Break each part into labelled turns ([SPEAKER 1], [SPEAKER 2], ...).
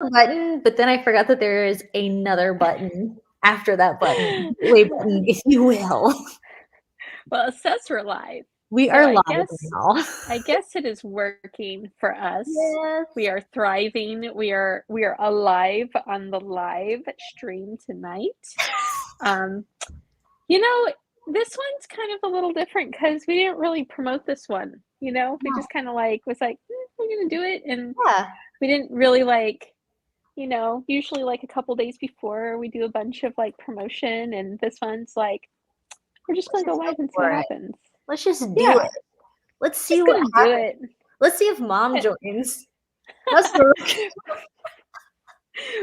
[SPEAKER 1] the button, but then I forgot that there is another button after that button, gateway button, if you will.
[SPEAKER 2] Well, it says we're live.
[SPEAKER 1] We
[SPEAKER 2] So
[SPEAKER 1] are
[SPEAKER 2] I
[SPEAKER 1] live
[SPEAKER 2] guess
[SPEAKER 1] now.
[SPEAKER 2] I guess it is working for us. We
[SPEAKER 1] Yes.
[SPEAKER 2] are thriving. We are alive on the live stream tonight. Um, you know, this one's kind of a little different because we didn't really promote this one. We
[SPEAKER 1] Yeah.
[SPEAKER 2] just kind of like was like, we're gonna do it, and
[SPEAKER 1] Yeah.
[SPEAKER 2] we didn't really like. Usually like a couple days before we do a bunch of like promotion, and this one's like we're just
[SPEAKER 1] Let's
[SPEAKER 2] gonna go
[SPEAKER 1] just go
[SPEAKER 2] live and see what
[SPEAKER 1] for it.
[SPEAKER 2] happens.
[SPEAKER 1] Let's just do
[SPEAKER 2] Yeah,
[SPEAKER 1] it. Let's see
[SPEAKER 2] just
[SPEAKER 1] what
[SPEAKER 2] gonna do
[SPEAKER 1] happens.
[SPEAKER 2] it.
[SPEAKER 1] Let's see if mom joins. That's the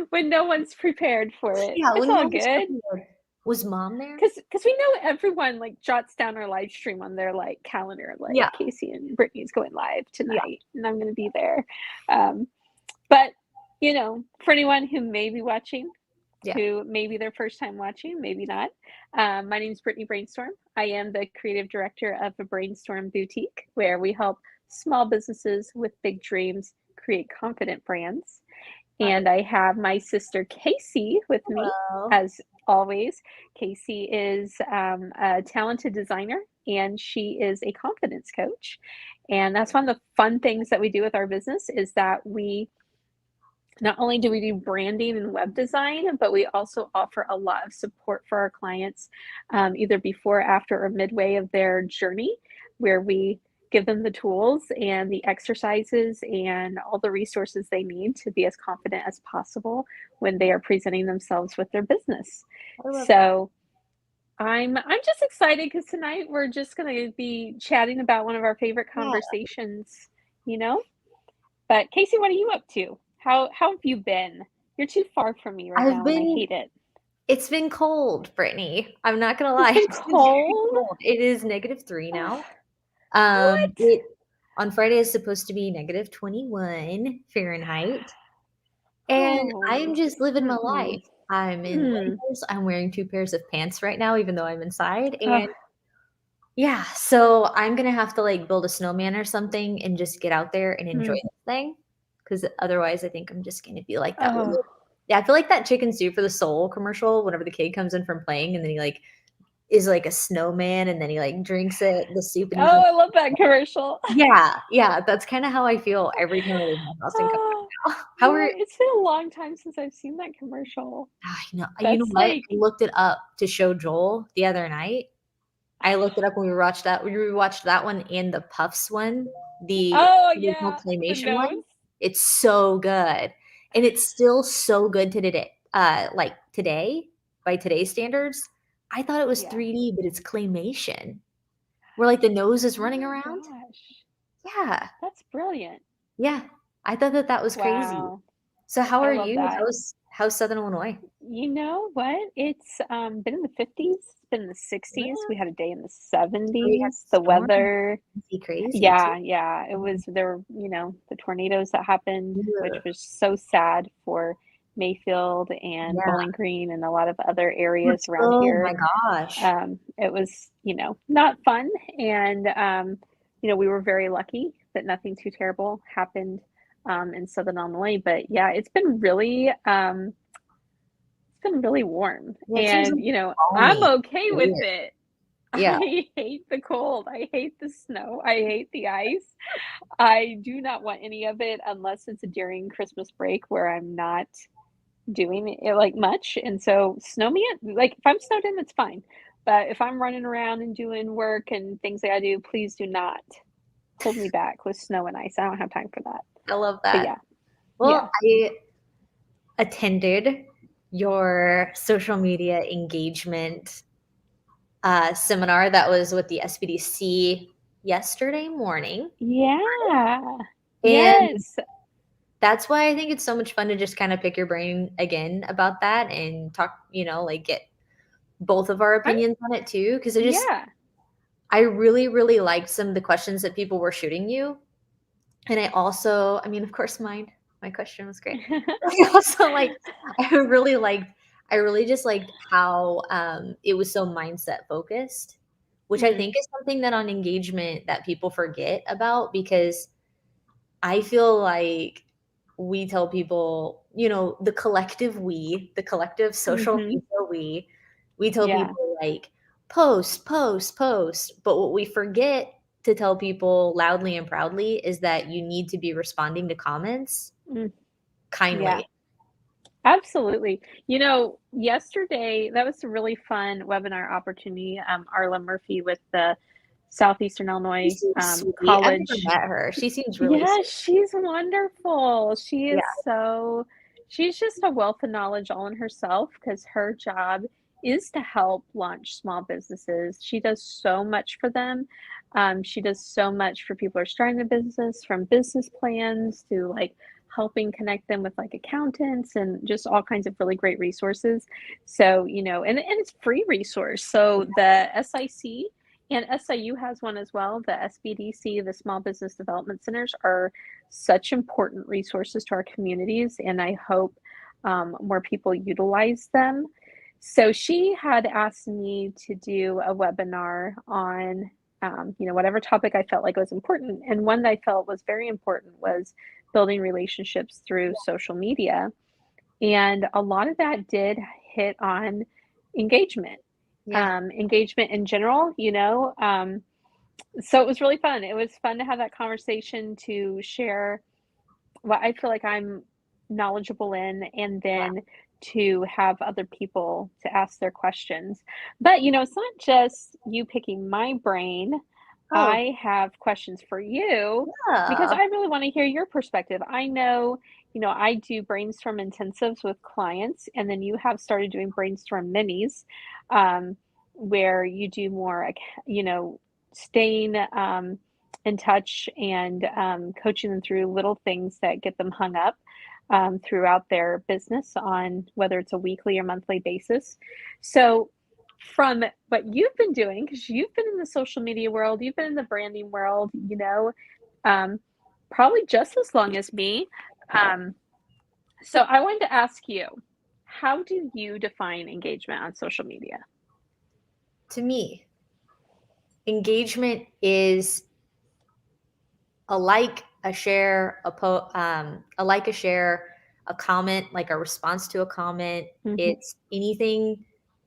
[SPEAKER 2] When no one's prepared for it.
[SPEAKER 1] yeah,
[SPEAKER 2] It's
[SPEAKER 1] when no
[SPEAKER 2] all
[SPEAKER 1] one's
[SPEAKER 2] good.
[SPEAKER 1] prepared. Was mom there?
[SPEAKER 2] Because we know everyone like jots down our live stream on their like calendar, like
[SPEAKER 1] Yeah.
[SPEAKER 2] Casey and Brittany's going live
[SPEAKER 1] Yeah.
[SPEAKER 2] tonight, and I'm gonna be there. But for anyone who may be watching,
[SPEAKER 1] Yeah.
[SPEAKER 2] who maybe their first time watching, maybe not. My name is Brittany Brainstorm. I am the creative director of a Brainstorm boutique where we help small businesses with big dreams create confident brands. And I have my sister Casey with me,
[SPEAKER 1] Hello.
[SPEAKER 2] as always. Casey is a talented designer and she is a confidence coach. And that's one of the fun things that we do with our business is that we not only do we do branding and web design, but we also offer a lot of support for our clients, either before, after, or midway of their journey, where we give them the tools and the exercises and all the resources they need to be as confident as possible when they are presenting themselves with their business.
[SPEAKER 1] I love that.
[SPEAKER 2] So I'm just excited because tonight we're just going to be chatting about one of our favorite
[SPEAKER 1] Yeah.
[SPEAKER 2] conversations, you know. But Casey, what are you up to? How have you been? You're too far from me right
[SPEAKER 1] I've
[SPEAKER 2] now, and I
[SPEAKER 1] been
[SPEAKER 2] hate it.
[SPEAKER 1] It's been cold, Brittany. I'm not gonna
[SPEAKER 2] It's
[SPEAKER 1] lie.
[SPEAKER 2] been
[SPEAKER 1] It's been very
[SPEAKER 2] cold.
[SPEAKER 1] cold. It is -3 now.
[SPEAKER 2] What?
[SPEAKER 1] It on Friday is supposed to be -21 Fahrenheit, and I'm
[SPEAKER 2] Oh.
[SPEAKER 1] just living my
[SPEAKER 2] Mm-mm.
[SPEAKER 1] life. I'm in
[SPEAKER 2] Mm.
[SPEAKER 1] layers. I'm wearing 2 pairs of pants right now, even though I'm inside,
[SPEAKER 2] Oh.
[SPEAKER 1] and yeah, so I'm gonna have to, like, build a snowman or something and just get out there and enjoy
[SPEAKER 2] Mm.
[SPEAKER 1] this thing, because otherwise I think I'm just gonna be like that
[SPEAKER 2] Oh.
[SPEAKER 1] little yeah, I feel like that Chicken Soup for the Soul commercial whenever the kid comes in from playing and then he, like, is like a snowman and then he, like, drinks the soup and he's
[SPEAKER 2] Oh,
[SPEAKER 1] like
[SPEAKER 2] I love that commercial.
[SPEAKER 1] yeah, yeah, that's kinda how I feel every time I leave my house and come
[SPEAKER 2] Oh,
[SPEAKER 1] back now. How are
[SPEAKER 2] man, it's been a long time since I've seen that commercial.
[SPEAKER 1] I know you know
[SPEAKER 2] That's
[SPEAKER 1] what? I
[SPEAKER 2] like,
[SPEAKER 1] looked it up to show Joel the other night. I looked it up when we rewatched that one and the Puffs one, the
[SPEAKER 2] oh
[SPEAKER 1] original
[SPEAKER 2] yeah, the
[SPEAKER 1] claymation one.
[SPEAKER 2] nose.
[SPEAKER 1] It's so good, and it's still so good to today like, today, by today's standards. I thought it was
[SPEAKER 2] Yeah.
[SPEAKER 1] 3D, but it's claymation, where, like, the nose is
[SPEAKER 2] Oh
[SPEAKER 1] running
[SPEAKER 2] my
[SPEAKER 1] around.
[SPEAKER 2] gosh,
[SPEAKER 1] Yeah,
[SPEAKER 2] that's brilliant.
[SPEAKER 1] yeah. I thought that that was crazy.
[SPEAKER 2] Wow,
[SPEAKER 1] So how
[SPEAKER 2] I
[SPEAKER 1] are
[SPEAKER 2] love
[SPEAKER 1] you?
[SPEAKER 2] that.
[SPEAKER 1] How's Southern Illinois?
[SPEAKER 2] You know what? It's been in the 50s, it's been in the
[SPEAKER 1] Yeah,
[SPEAKER 2] 60s. We had a day in the
[SPEAKER 1] we had
[SPEAKER 2] 70s. The
[SPEAKER 1] storm,
[SPEAKER 2] weather,
[SPEAKER 1] crazy too.
[SPEAKER 2] yeah, yeah. It was there were, the tornadoes that happened, which
[SPEAKER 1] Ugh,
[SPEAKER 2] was so sad for Mayfield and
[SPEAKER 1] yeah.
[SPEAKER 2] Bowling Green and a lot of other areas around
[SPEAKER 1] Oh
[SPEAKER 2] here.
[SPEAKER 1] my gosh.
[SPEAKER 2] It was, not fun. And, we were very lucky that nothing too terrible happened in Southern Illinois. But yeah, it's been really warm,
[SPEAKER 1] Yeah, it seems
[SPEAKER 2] and
[SPEAKER 1] like
[SPEAKER 2] I'm
[SPEAKER 1] balmy.
[SPEAKER 2] okay with
[SPEAKER 1] Weird.
[SPEAKER 2] it.
[SPEAKER 1] Yeah.
[SPEAKER 2] I hate the cold. I hate the snow. I hate the ice. I do not want any of it unless it's during Christmas break where I'm not doing it like much. And so snow me in. Like if I'm snowed in, that's fine. But if I'm running around and doing work and things I gotta do, please do not hold me back with snow and ice. I don't have time for that.
[SPEAKER 1] I love
[SPEAKER 2] But
[SPEAKER 1] that.
[SPEAKER 2] yeah,
[SPEAKER 1] Well,
[SPEAKER 2] yeah.
[SPEAKER 1] I attended your social media engagement, seminar that was with the SBDC yesterday morning,
[SPEAKER 2] Yeah.
[SPEAKER 1] and
[SPEAKER 2] Yes.
[SPEAKER 1] that's why I think it's so much fun to just kinda pick your brain again about that and talk, like, get both of our
[SPEAKER 2] I'm
[SPEAKER 1] opinions on it too, because
[SPEAKER 2] yeah.
[SPEAKER 1] I really, really liked some of the questions that people were shooting you. And I mean, of course, my question was great. I also, I really just liked how, it was so mindset focused, which I
[SPEAKER 2] Mm,
[SPEAKER 1] think is something that on engagement that people forget about because I feel like we tell people, you know, the collective social
[SPEAKER 2] Mhm.
[SPEAKER 1] media we tell
[SPEAKER 2] Yeah.
[SPEAKER 1] people like post, post, post. But what we forget to tell people loudly and proudly is that you need to be responding to comments
[SPEAKER 2] Mm, yeah.
[SPEAKER 1] kindly.
[SPEAKER 2] Absolutely. You know, yesterday, that was a really fun webinar opportunity. Arla Murphy with the Southeastern
[SPEAKER 1] She
[SPEAKER 2] Illinois
[SPEAKER 1] seems sweet. I've never
[SPEAKER 2] College.
[SPEAKER 1] met her. She seems really
[SPEAKER 2] Yeah,
[SPEAKER 1] sweet.
[SPEAKER 2] she's wonderful.
[SPEAKER 1] Yeah.
[SPEAKER 2] She's just a wealth of knowledge all in herself because her job is to help launch small businesses. She does so much for them. She does so much for people who are starting a business, from business plans to like helping connect them with like accountants and just all kinds of really great resources. So, you know, and it's free resource. So the SIC and SIU has one as well. The SBDC, the Small Business Development Centers, are such important resources to our communities, and I hope more people utilize them. So she had asked me to do a webinar on, you know, whatever topic I felt like was important, and one that I felt was very important was building relationships through social media, and a lot of that did hit on engagement,
[SPEAKER 1] Yeah.
[SPEAKER 2] engagement in general, you know. So it was really fun. It was fun to have that conversation, to share what I feel like I'm knowledgeable in, and
[SPEAKER 1] Yeah.
[SPEAKER 2] then to have other people to ask their questions. But, you know, it's not just you picking my brain.
[SPEAKER 1] Oh,
[SPEAKER 2] I have questions for you because
[SPEAKER 1] yeah.
[SPEAKER 2] I really want to hear your perspective. I know, you know, I do brainstorm intensives with clients, and then you have started doing brainstorm minis, um, where you do more, you know, staying in touch and coaching them through little things that get them hung up throughout their business on whether it's a weekly or monthly basis. So, from what you've been doing, because you've been in the social media world, you've been in the branding world, you know, um, probably just as long as me. Um, so, I wanted to ask you, how do you define engagement on social media?
[SPEAKER 1] To me, engagement is a like, a share, a like, a share, a comment, like a response to a comment.
[SPEAKER 2] Hmm.
[SPEAKER 1] It's anything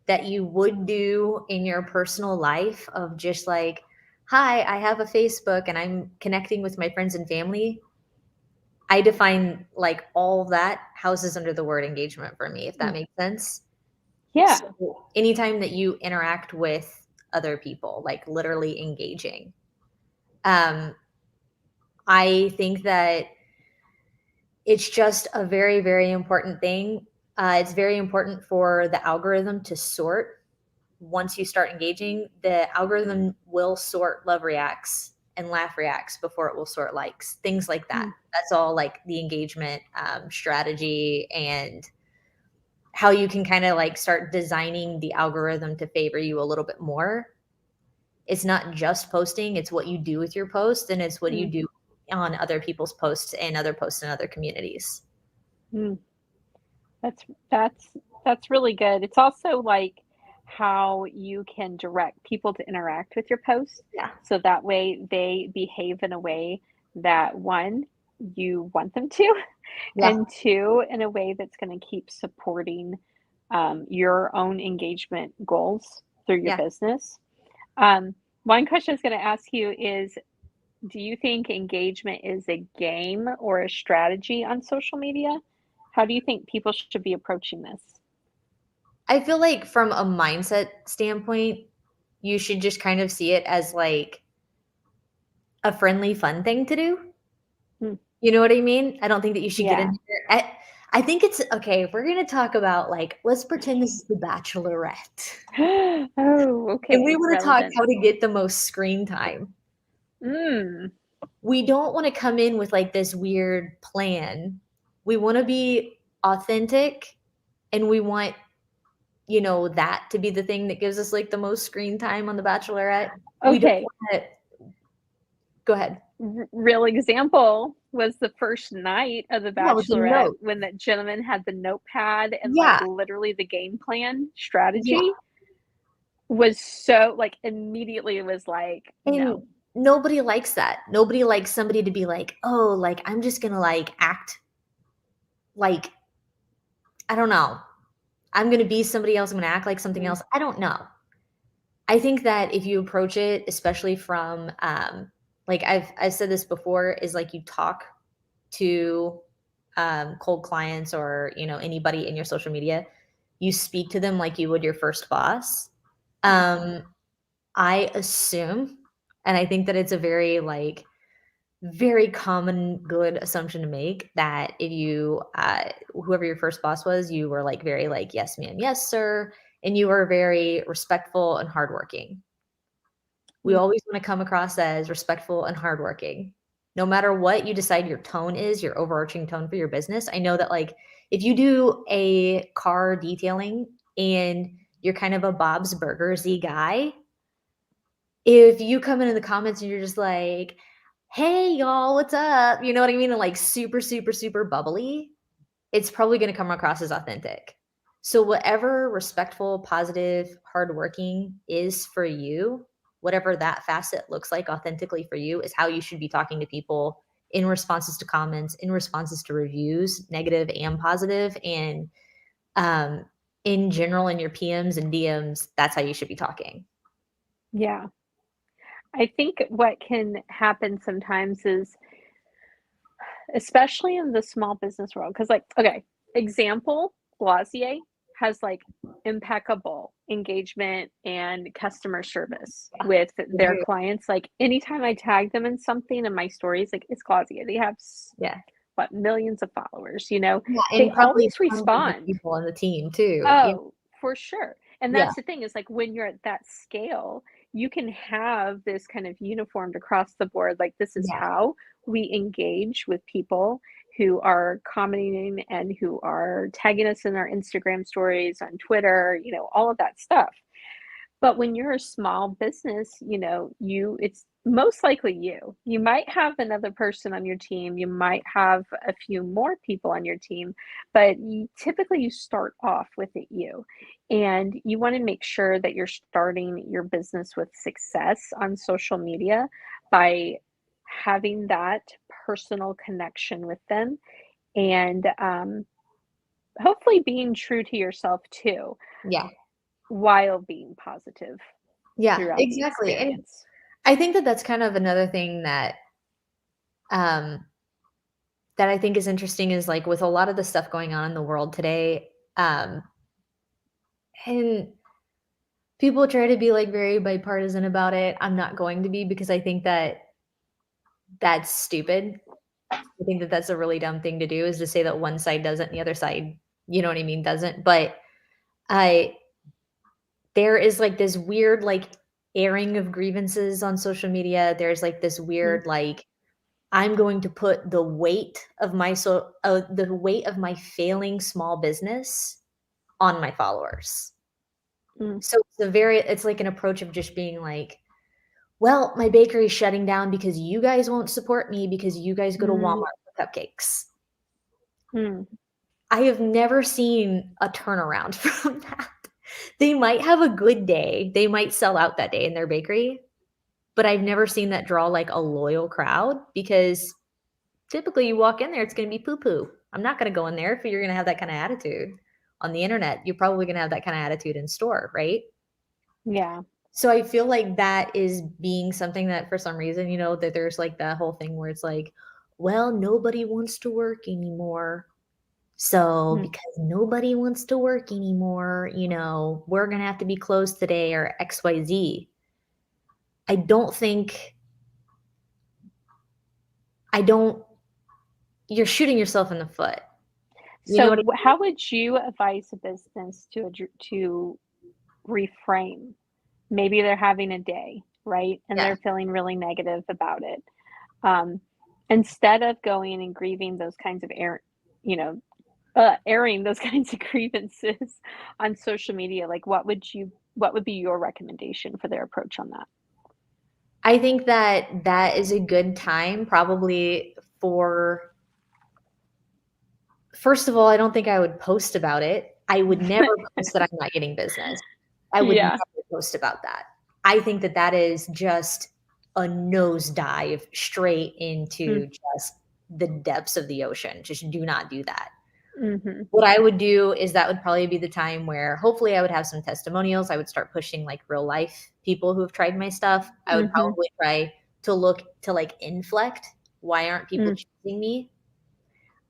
[SPEAKER 1] that you would do in your personal life of just like, hi, I have a Facebook and I'm connecting with my friends and family. I define like all that houses under the word engagement for me, if that makes sense.
[SPEAKER 2] Yeah.
[SPEAKER 1] So anytime that you interact with other people, like literally engaging, um, I think that it's just a very, very important thing. It's very important for the algorithm to sort. Once you start engaging, the algorithm will sort love reacts and laugh reacts before it will sort likes, things like that.
[SPEAKER 2] Mm,
[SPEAKER 1] That's all like the engagement strategy and how you can kind of like start designing the algorithm to favor you a little bit more. It's not just posting, it's what you do with your post and it's what you
[SPEAKER 2] mm,
[SPEAKER 1] do on other people's posts and other posts in other communities.
[SPEAKER 2] mm. That's that's that's really good. It's also like how you can direct people to interact with your posts
[SPEAKER 1] Yeah.
[SPEAKER 2] so that way they behave in a way that one, you want them to,
[SPEAKER 1] Yeah.
[SPEAKER 2] and two, in a way that's going to keep supporting your own engagement goals through your
[SPEAKER 1] Yeah.
[SPEAKER 2] business. One question I was going to ask you is, do you think engagement is a game or a strategy on social media? How do you think people should be approaching this?
[SPEAKER 1] I feel like from a mindset standpoint, you should just kind of see it as like a friendly, fun thing to do.
[SPEAKER 2] Mm,
[SPEAKER 1] You know what I mean? I don't think that you should get
[SPEAKER 2] yeah.
[SPEAKER 1] in there. I think it's okay if we're gonna talk about like, let's pretend this is the Bachelorette.
[SPEAKER 2] Oh,
[SPEAKER 1] And we
[SPEAKER 2] okay,
[SPEAKER 1] want to talk
[SPEAKER 2] relevant.
[SPEAKER 1] how to get the most screen time.
[SPEAKER 2] Mm,
[SPEAKER 1] We don't want to come in with like this weird plan. We want to be authentic and we want, you know, that to be the thing that gives us like the most screen time on the Bachelorette. We don't
[SPEAKER 2] okay.
[SPEAKER 1] want to go ahead.
[SPEAKER 2] Real example was the first night of The
[SPEAKER 1] Yeah, with the
[SPEAKER 2] Bachelorette
[SPEAKER 1] note.
[SPEAKER 2] when that gentleman had the notepad and like
[SPEAKER 1] Yeah.
[SPEAKER 2] literally the game plan
[SPEAKER 1] Yeah.
[SPEAKER 2] strategy was so like immediately it was like,
[SPEAKER 1] And
[SPEAKER 2] no.
[SPEAKER 1] nobody likes that. Nobody likes somebody to be like, "Oh, like, I'm just gonna, like, act." like, I don't know. I'm going to be somebody else. I'm going to act like something else. I don't know. I think that if you approach it, especially from, like I've said this before, is like you talk to cold clients or anybody in your social media, you speak to them like you would your first boss. I assume, and I think that it's a very very common good assumption to make, that if you whoever your first boss was, you were like very like yes ma'am, yes sir, and you were very respectful and hardworking. We always want to come across as respectful and hardworking. No matter what you decide your tone is, your overarching tone for your business. I know that like if you do a car detailing and you're kind of a Bob's Burgers-y guy, if you come in the comments and you're just like, "Hey y'all, what's up?" You know what I mean? And like super, super, super bubbly, it's probably going to come across as authentic. So whatever respectful, positive, hardworking is for you, whatever that facet looks like authentically for you, is how you should be talking to people in responses to comments, in responses to reviews, negative and positive, and um, in general in your PMs and DMs. That's how you should be talking.
[SPEAKER 2] Yeah. I think what can happen sometimes is, especially in the small business world, because like, okay, example, Glossier has like impeccable engagement and customer service
[SPEAKER 1] Yeah,
[SPEAKER 2] with
[SPEAKER 1] they
[SPEAKER 2] their
[SPEAKER 1] do.
[SPEAKER 2] clients. Like anytime I tag them in something in my stories, like it's Glossier. They have
[SPEAKER 1] Yeah.
[SPEAKER 2] what, millions of followers,
[SPEAKER 1] Yeah,
[SPEAKER 2] they
[SPEAKER 1] and probably
[SPEAKER 2] always
[SPEAKER 1] hundreds of
[SPEAKER 2] respond.
[SPEAKER 1] people on the team too. Yeah.
[SPEAKER 2] Oh, for sure. And
[SPEAKER 1] Yeah.
[SPEAKER 2] that's the thing is like when you're at that scale, you can have this kind of uniformed across the board. Like this is
[SPEAKER 1] Yeah.
[SPEAKER 2] how we engage with people who are commenting and who are tagging us in our Instagram stories on Twitter, all of that stuff. But when you're a small business, it's most likely you. You might have another person on your team, you might have a few more people on your team, but typically you start off with it you. And you want to make sure that you're starting your business with success on social media by having that personal connection with them and hopefully being true to yourself too,
[SPEAKER 1] Yeah.
[SPEAKER 2] while being positive
[SPEAKER 1] Yeah,
[SPEAKER 2] throughout the
[SPEAKER 1] exactly, and
[SPEAKER 2] experience.
[SPEAKER 1] I think that that's kind of another thing um, that I think is interesting is, like, with a lot of the stuff going on in the world today, and people try to be, like, very bipartisan about it. I'm not going to be, because I think that that's stupid. I think that that's a really dumb thing to do, is to say that one side doesn't and the other side, you know what I mean, doesn't, but I there is, like, this weird, like, airing of grievances on social media. There's, like, this
[SPEAKER 2] Mm,
[SPEAKER 1] weird, like, I'm going to put the weight of my failing small business on my followers.
[SPEAKER 2] mm,
[SPEAKER 1] So it's like an approach of just being like, "Well, my bakery's shutting down because you guys won't support me because you guys go to
[SPEAKER 2] mm,
[SPEAKER 1] Walmart for cupcakes."
[SPEAKER 2] mm,
[SPEAKER 1] I have never seen a turnaround from that. They might have a good day, they might sell out that day in their bakery, but I've never seen that draw, like, a loyal crowd, because typically you walk in there, it's gonna be poo-poo. I'm not gonna go in there if you're gonna have that kinda attitude on the internet. You're probably gonna have that kinda attitude in store, right?
[SPEAKER 2] yeah.
[SPEAKER 1] So I feel like that is being something that for some reason, that there's, like, that whole thing where it's like, "Well, nobody wants to work anymore. So
[SPEAKER 2] Mm.
[SPEAKER 1] because nobody wants to work anymore, we're gonna have to be closed today or XYZ." I don't think I don't you're shooting yourself in the foot. You know
[SPEAKER 2] So,
[SPEAKER 1] what I
[SPEAKER 2] how would you advise a business to reframe? Maybe they're having a day, right? And
[SPEAKER 1] Yeah.
[SPEAKER 2] they're feeling really negative about it. Um, Instead of going and grieving those kinds of you know, airing those kinds of grievances on social media, like what would be your recommendation for their approach on that?
[SPEAKER 1] I think that that is a good time probably for first of all, I don't think I would post about it. I would never post that I'm not getting business. I would
[SPEAKER 2] Yeah.
[SPEAKER 1] never post about that. I think that that is just a nosedive straight
[SPEAKER 2] Mm,
[SPEAKER 1] into just the depths of the ocean. Just do not do that.
[SPEAKER 2] Mm-hmm.
[SPEAKER 1] What I would do is that would probably be the time where hopefully I would have some testimonials. I would start pushing like real life people who have tried my stuff. I would
[SPEAKER 2] Mm-hmm.
[SPEAKER 1] probably try to look to like inflect why aren't people
[SPEAKER 2] Mm.
[SPEAKER 1] choosing me.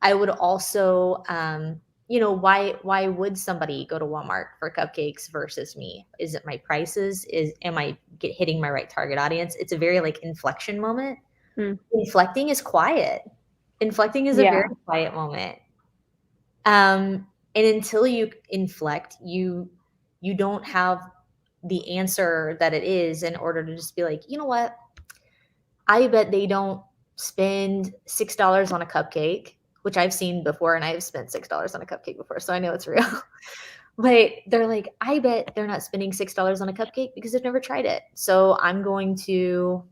[SPEAKER 1] I would also, why would somebody go to Walmart for cupcakes versus me? Is it my prices? Am I hitting my right target audience? It's a very like inflection moment.
[SPEAKER 2] Mm.
[SPEAKER 1] Inflecting is quiet. Inflecting is a very
[SPEAKER 2] Yeah.
[SPEAKER 1] quiet moment. And until you inflect, you don't have the answer that it is in order to just be like, you know what? I bet they don't spend $6 on a cupcake, which I've seen before, and I've spent $6 on a cupcake before, so I know it's real. But they're like, I bet they're not spending $6 on a cupcake because they've never tried it. So I'm going to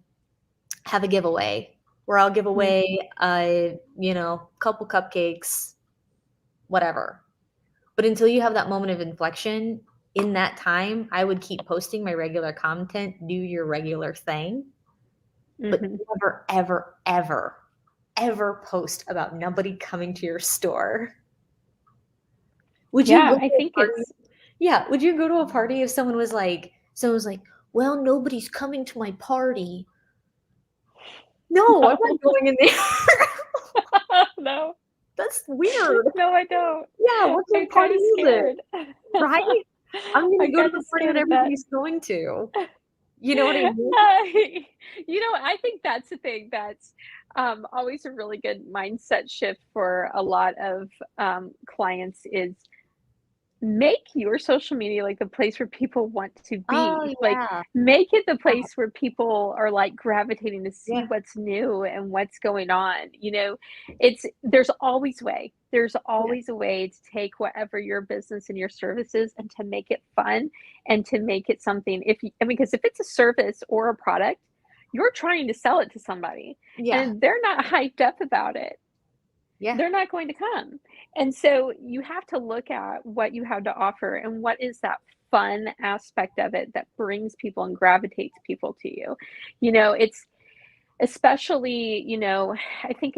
[SPEAKER 1] have a giveaway where I'll give
[SPEAKER 2] Mm.
[SPEAKER 1] away couple cupcakes, whatever. But until you have that moment of inflection, in that time, I would keep posting my regular content, do your regular thing, but
[SPEAKER 2] Mm-hmm.
[SPEAKER 1] never, ever, ever, ever post about nobody coming to your store. Would you
[SPEAKER 2] Yeah,
[SPEAKER 1] go
[SPEAKER 2] I
[SPEAKER 1] to a
[SPEAKER 2] think
[SPEAKER 1] party?
[SPEAKER 2] it's
[SPEAKER 1] Yeah, would you go to a party if someone was like, well, nobody's coming to my party? No, I'm
[SPEAKER 2] no.
[SPEAKER 1] not going in there.
[SPEAKER 2] No.
[SPEAKER 1] That's weird.
[SPEAKER 2] No, I don't.
[SPEAKER 1] Yeah, what kind
[SPEAKER 2] I'm
[SPEAKER 1] of
[SPEAKER 2] kind
[SPEAKER 1] party
[SPEAKER 2] of
[SPEAKER 1] is it?
[SPEAKER 2] scared.
[SPEAKER 1] Right? I'm gonna
[SPEAKER 2] I'm
[SPEAKER 1] go to
[SPEAKER 2] kind
[SPEAKER 1] the
[SPEAKER 2] of
[SPEAKER 1] party that
[SPEAKER 2] scared of that.
[SPEAKER 1] everybody's going to. You know what I mean?
[SPEAKER 2] I think that's the thing that's always a really good mindset shift for a lot of clients is make your social media like the place where people want to
[SPEAKER 1] Oh,
[SPEAKER 2] be. Like,
[SPEAKER 1] yeah.
[SPEAKER 2] make it the place where people are like gravitating to see
[SPEAKER 1] Yeah.
[SPEAKER 2] what's new and what's going on. There's always way. There's
[SPEAKER 1] Yeah.
[SPEAKER 2] always a way to take whatever your business and your service is and to make it fun and to make it something because if it's a service or a product, you're trying to sell it to somebody
[SPEAKER 1] Yeah.
[SPEAKER 2] and they're not hyped up about it,
[SPEAKER 1] Yeah.
[SPEAKER 2] they're not going to come. And so you have to look at what you have to offer and what is that fun aspect of it that brings people and gravitates people to you. It's especially, I think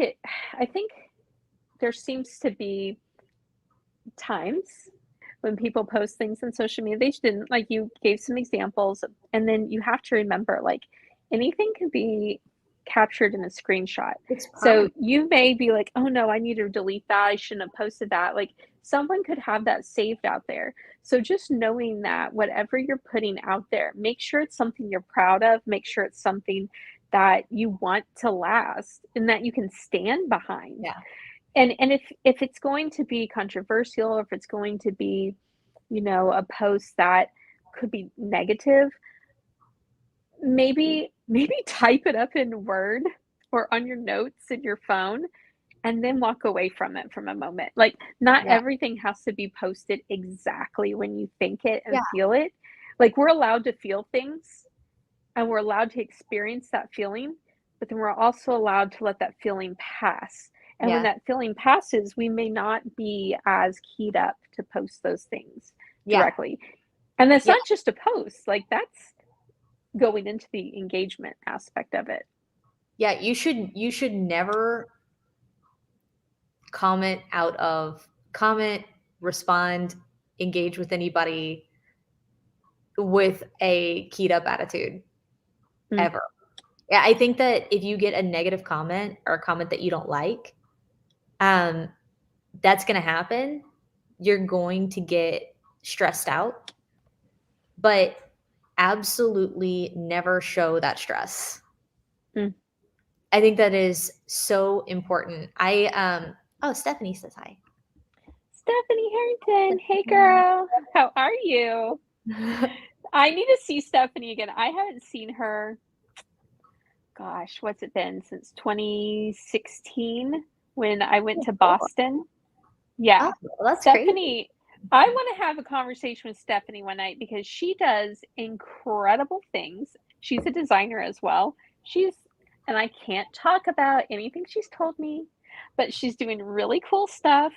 [SPEAKER 2] there seems to be times when people post things on social media, they didn't like you gave some examples, and then you have to remember like anything can be captured in a screenshot.
[SPEAKER 1] It's
[SPEAKER 2] So
[SPEAKER 1] permanent.
[SPEAKER 2] you may be like, oh no, I need to delete that. I shouldn't have posted that. Like someone could have that saved out there. So just knowing that whatever you're putting out there, make sure it's something you're proud of, make sure it's something that you want to last and that you can stand behind.
[SPEAKER 1] Yeah.
[SPEAKER 2] And if it's going to be controversial, or if it's going to be, a post that could be negative, maybe type it up in Word or on your notes in your phone and then walk away from it from a moment. Like not
[SPEAKER 1] Yeah.
[SPEAKER 2] everything has to be posted exactly when you think it
[SPEAKER 1] Yeah.
[SPEAKER 2] and feel it. Like we're allowed to feel things and we're allowed to experience that feeling, but then we're also allowed to let that feeling pass. And when
[SPEAKER 1] Yeah.
[SPEAKER 2] that feeling passes, we may not be as keyed up to post those things
[SPEAKER 1] Yeah.
[SPEAKER 2] directly. And that's
[SPEAKER 1] Yeah.
[SPEAKER 2] not just a post, like that's going into the engagement aspect of it.
[SPEAKER 1] Yeah. You should never comment, respond, engage with anybody with a keyed up attitude
[SPEAKER 2] Mm.
[SPEAKER 1] ever. Yeah, I think that if you get a negative comment or a comment that you don't like, um, that's going to happen. You're going to get stressed out, but absolutely never show that stress.
[SPEAKER 2] Mm.
[SPEAKER 1] I think that is so important. Oh, Stephanie says hi.
[SPEAKER 2] Stephanie Harrington, hey girl, how are you? I need to see Stephanie again. I haven't seen her, gosh, what's it been since 2016 when I went to Boston? Yeah.
[SPEAKER 1] Oh, well, that's crazy.
[SPEAKER 2] Stephanie, I want to have a conversation with Stephanie one night because she does incredible things. She's a designer as well. And I can't talk about anything she's told me, but she's doing really cool stuff.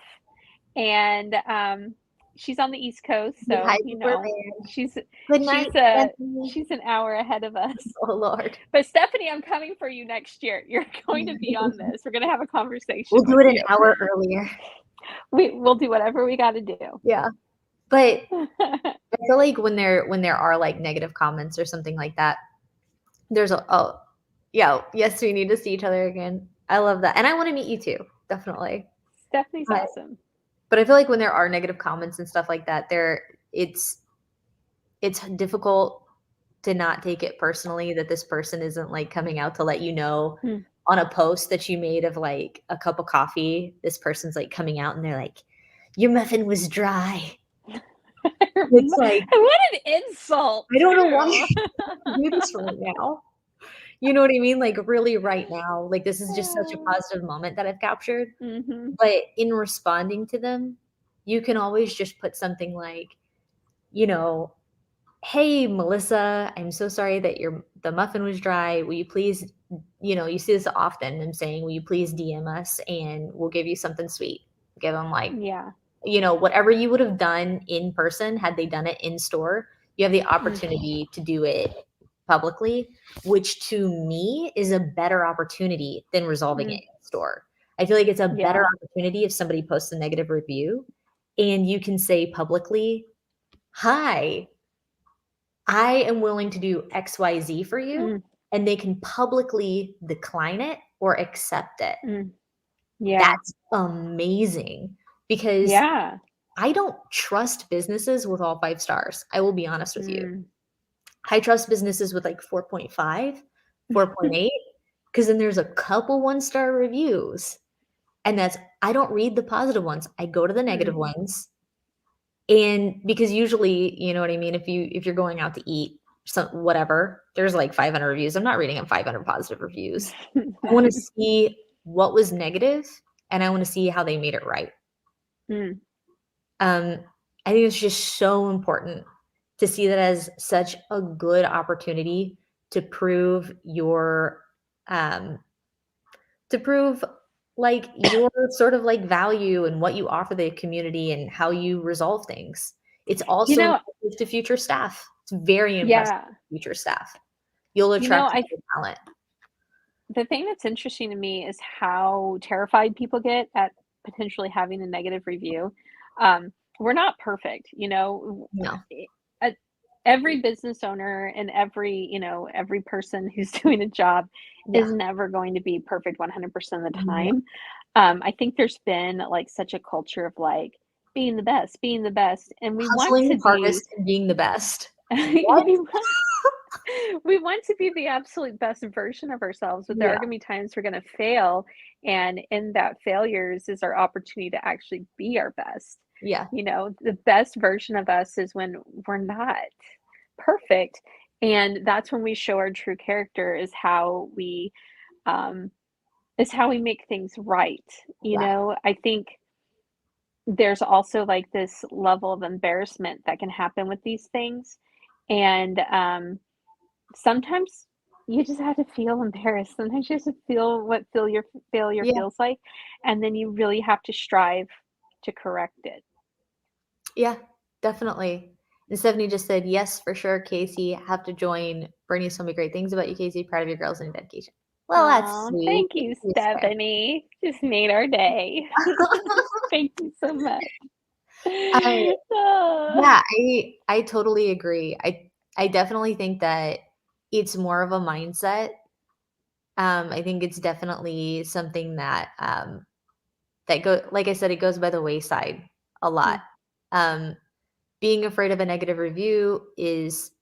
[SPEAKER 2] And she's on the East Coast,
[SPEAKER 1] Good
[SPEAKER 2] so
[SPEAKER 1] night, Superman.
[SPEAKER 2] she's
[SPEAKER 1] Good night,
[SPEAKER 2] she's
[SPEAKER 1] Stephanie.
[SPEAKER 2] she's an hour ahead of us.
[SPEAKER 1] Oh Lord.
[SPEAKER 2] But Stephanie, I'm coming for you next year. You're going to be on this. We're going to have a conversation
[SPEAKER 1] We'll do
[SPEAKER 2] with
[SPEAKER 1] it an
[SPEAKER 2] you.
[SPEAKER 1] hour earlier.
[SPEAKER 2] We'll do whatever we gotta do.
[SPEAKER 1] Yeah. But I feel like when there are like negative comments or something like that, there's a oh yeah, yes, we need to see each other again. I love that. And I want to meet you too, definitely.
[SPEAKER 2] Stephanie's
[SPEAKER 1] But
[SPEAKER 2] awesome.
[SPEAKER 1] but I feel like when there are negative comments and stuff like that, it's difficult to not take it personally that this person isn't like coming out to let you know
[SPEAKER 2] Mm.
[SPEAKER 1] on a post that you made of like a cup of coffee. This person's like coming out and they're like, your muffin was dry. It's like,
[SPEAKER 2] What an insult,
[SPEAKER 1] I don't know why
[SPEAKER 2] too.
[SPEAKER 1] you do this right now. You know what I mean? Like really right now. Like this is just such a positive moment that I've captured.
[SPEAKER 2] Mhm.
[SPEAKER 1] But in responding to them, you can always just put something like, you know, hey Melissa, I'm so sorry that the muffin was dry. Will you please, you see this often. I'm saying, will you please DM us and we'll give you something sweet. Give them like,
[SPEAKER 2] Yeah.
[SPEAKER 1] whatever you would have done in person had they done it in store, you have the
[SPEAKER 2] Mm.
[SPEAKER 1] opportunity to do it publicly, which to me is a better opportunity than resolving it
[SPEAKER 2] Mm.
[SPEAKER 1] in store. I feel like it's a better
[SPEAKER 2] Yeah.
[SPEAKER 1] opportunity if somebody posts a negative review and you can say publicly, hi, I am willing to do XYZ for you,
[SPEAKER 2] Mm.
[SPEAKER 1] and they can publicly decline it or accept it.
[SPEAKER 2] Mm. Yeah.
[SPEAKER 1] That's amazing because
[SPEAKER 2] Yeah.
[SPEAKER 1] I don't trust businesses with all 5 stars. I will be honest with you.
[SPEAKER 2] Mm.
[SPEAKER 1] I trust businesses with like 4.5, 4.8, because then there's a couple 1-star reviews. And I don't read the positive ones. I go to the negative
[SPEAKER 2] Mm.
[SPEAKER 1] ones. And because usually, you know what I mean, if you're going out to eat, some whatever, there's like 500 reviews. I'm not reading them 500 positive reviews. I want to see what was negative and I want to see how they made it right.
[SPEAKER 2] Mm.
[SPEAKER 1] Um, I think it's just so important to see that as such a good opportunity to prove um, like your sort of like value and what you offer the community and how you resolve things. It's
[SPEAKER 2] You
[SPEAKER 1] also
[SPEAKER 2] know,
[SPEAKER 1] impressive to future staff. It's very impressive
[SPEAKER 2] yeah.
[SPEAKER 1] to future staff. You'll
[SPEAKER 2] You know,
[SPEAKER 1] attract
[SPEAKER 2] I
[SPEAKER 1] good talent.
[SPEAKER 2] the thing that's interesting to me is how terrified people get at potentially having a negative review. We're not perfect,
[SPEAKER 1] No.
[SPEAKER 2] e every business owner and every person who's doing a job is
[SPEAKER 1] Yeah.
[SPEAKER 2] never going to be perfect 100% of the
[SPEAKER 1] No.
[SPEAKER 2] time. I think there's been, like, such a culture of, like, being the best, and we want
[SPEAKER 1] Hustling
[SPEAKER 2] to
[SPEAKER 1] the hardest
[SPEAKER 2] be
[SPEAKER 1] and being the best. What?
[SPEAKER 2] we want we want to be the absolute best version of ourselves, but there
[SPEAKER 1] Yeah.
[SPEAKER 2] are gonna be times we're gonna fail, and in that failures is our opportunity to actually be our best.
[SPEAKER 1] Yeah.
[SPEAKER 2] The best version of us is when we're not perfect, and that's when we show our true character um, is how we make things right.
[SPEAKER 1] Yeah.
[SPEAKER 2] I think there's also like this level of embarrassment that can happen with these things, and sometimes you just have to feel embarrassed. Sometimes you have to feel what feel your failure
[SPEAKER 1] Yeah.
[SPEAKER 2] feels like, and then you really have to strive to correct it.
[SPEAKER 1] Yeah, definitely. And Stephanie just said, yes, for sure, Casey. Have to join. Bernie's told me great things about you, Casey. Proud of your girls and your dedication. Well, that's
[SPEAKER 2] Oh,
[SPEAKER 1] sweet.
[SPEAKER 2] thank you,
[SPEAKER 1] Thank you,
[SPEAKER 2] Stephanie. Just made our day.
[SPEAKER 1] Steph.
[SPEAKER 2] Thank you so much.
[SPEAKER 1] I
[SPEAKER 2] Oh,
[SPEAKER 1] Yeah, I totally agree. I definitely think that it's more of a mindset. I think it's definitely something that go like I said, it goes by the wayside a lot.
[SPEAKER 2] mm,
[SPEAKER 1] Um, being afraid of a negative review is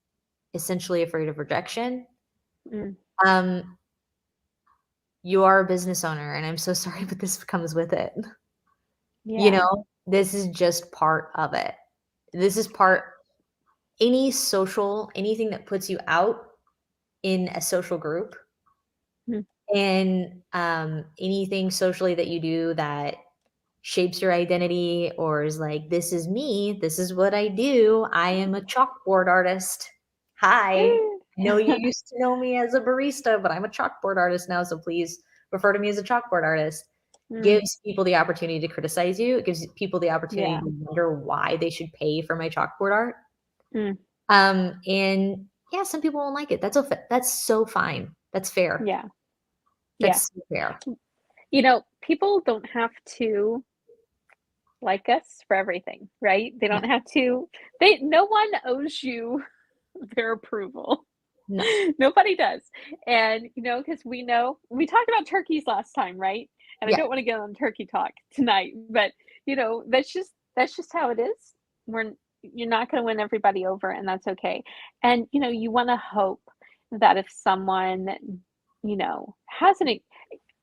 [SPEAKER 1] essentially afraid of rejection.
[SPEAKER 2] mm,
[SPEAKER 1] Um, you are a business owner, and I'm so sorry, but this comes with it.
[SPEAKER 2] yeah.
[SPEAKER 1] This is just part of it. This is anything that puts you out in a social group
[SPEAKER 2] Mm,
[SPEAKER 1] and anything socially that you do that shapes your identity or is like, this is me, this is what I do. I am a chalkboard artist. Hi. I know you used to know me as a barista, but I'm a chalkboard artist now. So please refer to me as a chalkboard artist.
[SPEAKER 2] mm,
[SPEAKER 1] Gives people the opportunity to criticize you. It gives people the opportunity
[SPEAKER 2] yeah.
[SPEAKER 1] to wonder why they should pay for my chalkboard art.
[SPEAKER 2] Mm,
[SPEAKER 1] And yeah, some people won't like it. That's so fine. That's fair.
[SPEAKER 2] yeah. Yeah.
[SPEAKER 1] That's so fair.
[SPEAKER 2] People don't have to like us for everything, right? They
[SPEAKER 1] Yeah.
[SPEAKER 2] don't have to no one owes you their approval.
[SPEAKER 1] No.
[SPEAKER 2] Nobody does. And, because we know we talked about turkeys last time, right? And I
[SPEAKER 1] Yeah.
[SPEAKER 2] don't wanna get on turkey talk tonight, but, that's just how it is. You're not gonna win everybody over, and that's okay. And, you wanna hope that if someone, has an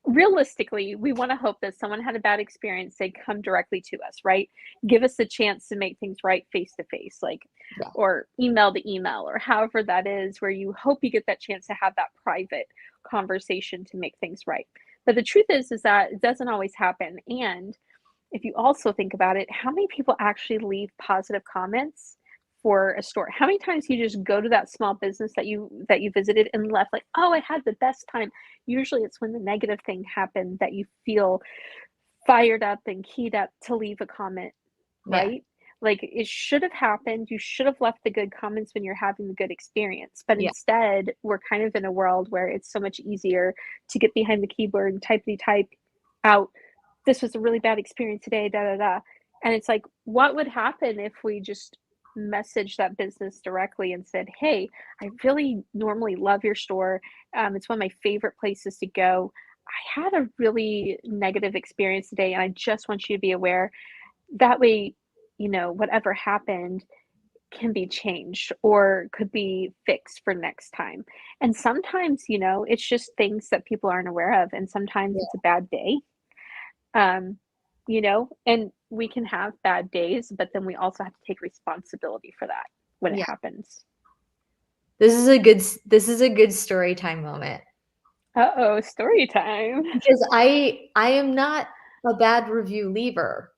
[SPEAKER 2] realistically, we wanna hope that someone had a bad experience, they come directly to us, right? Give us the chance to make things right face to face, like,
[SPEAKER 1] Yeah.
[SPEAKER 2] or email to email, or however that is, where you hope you get that chance to have that private conversation to make things right. But the truth is that it doesn't always happen. And if you also think about it, how many people actually leave positive comments for a store? How many times you just go to that small business that you visited and left like, "Oh, I had the best time." Usually it's when the negative thing happened that you feel fired up and keyed up to leave a comment,
[SPEAKER 1] Yeah.
[SPEAKER 2] right? Like, it should have happened. You should have left the good comments when you're having the good experience. But
[SPEAKER 1] Yeah.
[SPEAKER 2] instead, we're kind of in a world where it's so much easier to get behind the keyboard and typey type out, "This was a really bad experience today, da da da." And it's like, what would happen if we just messaged that business directly and said, "Hey, I really normally love your store. It's one of my favorite places to go. I had a really negative experience today, and I just want you to be aware." That way, whatever happened can be changed or could be fixed for next time. And sometimes, it's just things that people aren't aware of, and sometimes it's a bad day. Um, and we can have bad days, but then we also have to take responsibility for that when it
[SPEAKER 1] Yeah.
[SPEAKER 2] happens.
[SPEAKER 1] This is a good story time moment
[SPEAKER 2] Uh-oh, story time.
[SPEAKER 1] because I am not a bad review leaver,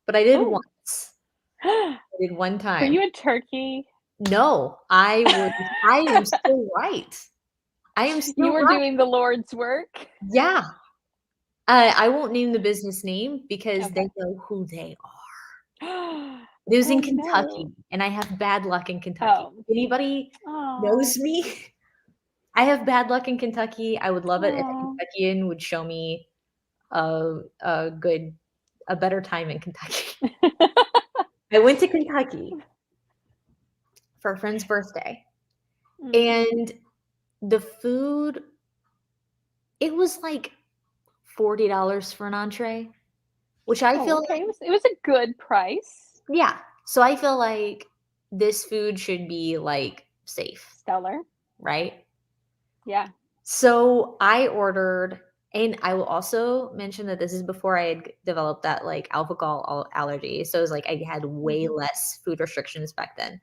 [SPEAKER 1] but I did
[SPEAKER 2] Oh.
[SPEAKER 1] once. I did one
[SPEAKER 2] Were
[SPEAKER 1] time.
[SPEAKER 2] you a turkey?
[SPEAKER 1] No, I am still right. I am
[SPEAKER 2] You
[SPEAKER 1] still
[SPEAKER 2] were
[SPEAKER 1] right.
[SPEAKER 2] doing the Lord's work?
[SPEAKER 1] Yeah. I won't name the business name because they
[SPEAKER 2] Okay.
[SPEAKER 1] know who they are. It was in
[SPEAKER 2] Oh, no.
[SPEAKER 1] Kentucky, and I have bad luck in Kentucky.
[SPEAKER 2] Oh.
[SPEAKER 1] If anybody
[SPEAKER 2] Oh.
[SPEAKER 1] knows me, I have bad luck in Kentucky. I would love it if a
[SPEAKER 2] Oh.
[SPEAKER 1] Kentuckian would show me a better time in Kentucky. I went to Kentucky for a friend's birthday,
[SPEAKER 2] Mm.
[SPEAKER 1] and the food, it was like $40 for an entree, which I
[SPEAKER 2] Oh,
[SPEAKER 1] feel
[SPEAKER 2] okay.
[SPEAKER 1] like,
[SPEAKER 2] It was a good price.
[SPEAKER 1] yeah. So I feel like this food should be like safe,
[SPEAKER 2] Stellar.
[SPEAKER 1] right?
[SPEAKER 2] Yeah.
[SPEAKER 1] So I ordered, and I will also mention that this is before I had developed that like alcohol allergy. So it was like I had way
[SPEAKER 2] Mhm.
[SPEAKER 1] less food restrictions back then.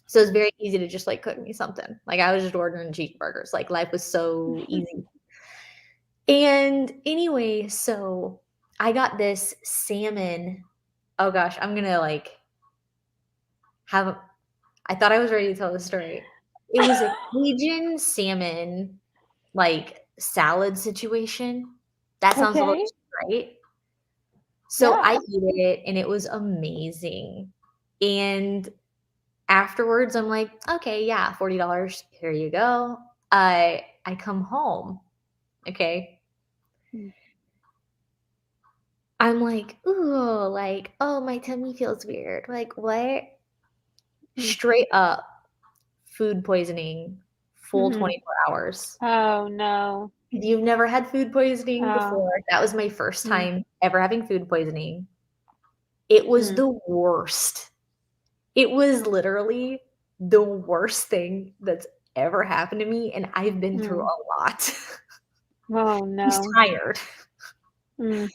[SPEAKER 1] So it's very easy to just like cook me something. Like I was just ordering cheeseburgers. Like life was so easy. And anyway, so I got this salmon. Oh gosh, I'm gonna like have. I thought I was ready to tell the story. It was a Cajun salmon like salad situation. That sounds
[SPEAKER 2] Okay.
[SPEAKER 1] delicious, right? So I
[SPEAKER 2] Yeah.
[SPEAKER 1] eat it and it was amazing. And afterwards, I'm like, okay, yeah, $40. Here you go. I come home. Okay.
[SPEAKER 2] Mm.
[SPEAKER 1] I'm like, ooh, like, oh, my tummy feels weird. Like, what?
[SPEAKER 2] Mm.
[SPEAKER 1] Straight up food poisoning, full
[SPEAKER 2] Mhm.
[SPEAKER 1] 24 hours.
[SPEAKER 2] Oh, no.
[SPEAKER 1] If you've never had food poisoning
[SPEAKER 2] Oh.
[SPEAKER 1] before, that was my first
[SPEAKER 2] Mm.
[SPEAKER 1] time ever having food poisoning. It was
[SPEAKER 2] Mm.
[SPEAKER 1] the worst. It was literally the worst thing that's ever happened to me, and I've been through
[SPEAKER 2] Mm.
[SPEAKER 1] a lot.
[SPEAKER 2] Oh,
[SPEAKER 1] I was
[SPEAKER 2] no.
[SPEAKER 1] tired.
[SPEAKER 2] Mm.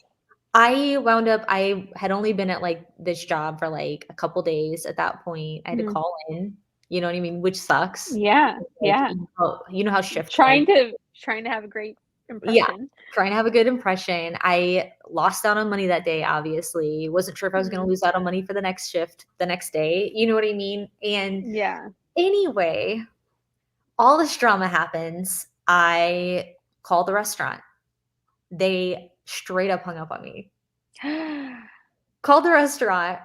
[SPEAKER 1] I had only been at, like, this job for, like, a couple days at that point. I had to
[SPEAKER 2] Mm.
[SPEAKER 1] call in, you know what I mean, which sucks.
[SPEAKER 2] Yeah.
[SPEAKER 1] Like,
[SPEAKER 2] Yeah.
[SPEAKER 1] you know how shift
[SPEAKER 2] Trying to have a great
[SPEAKER 1] yeah,
[SPEAKER 2] impression.
[SPEAKER 1] trying to have a good impression. I lost out on money that day, obviously. Wasn't sure if I was gonna
[SPEAKER 2] Mm.
[SPEAKER 1] lose out on money for the next shift the next day, you know what I mean? And
[SPEAKER 2] Yeah.
[SPEAKER 1] anyway, all this drama happens. I call the restaurant. They straight up hung up on me. Called the restaurant.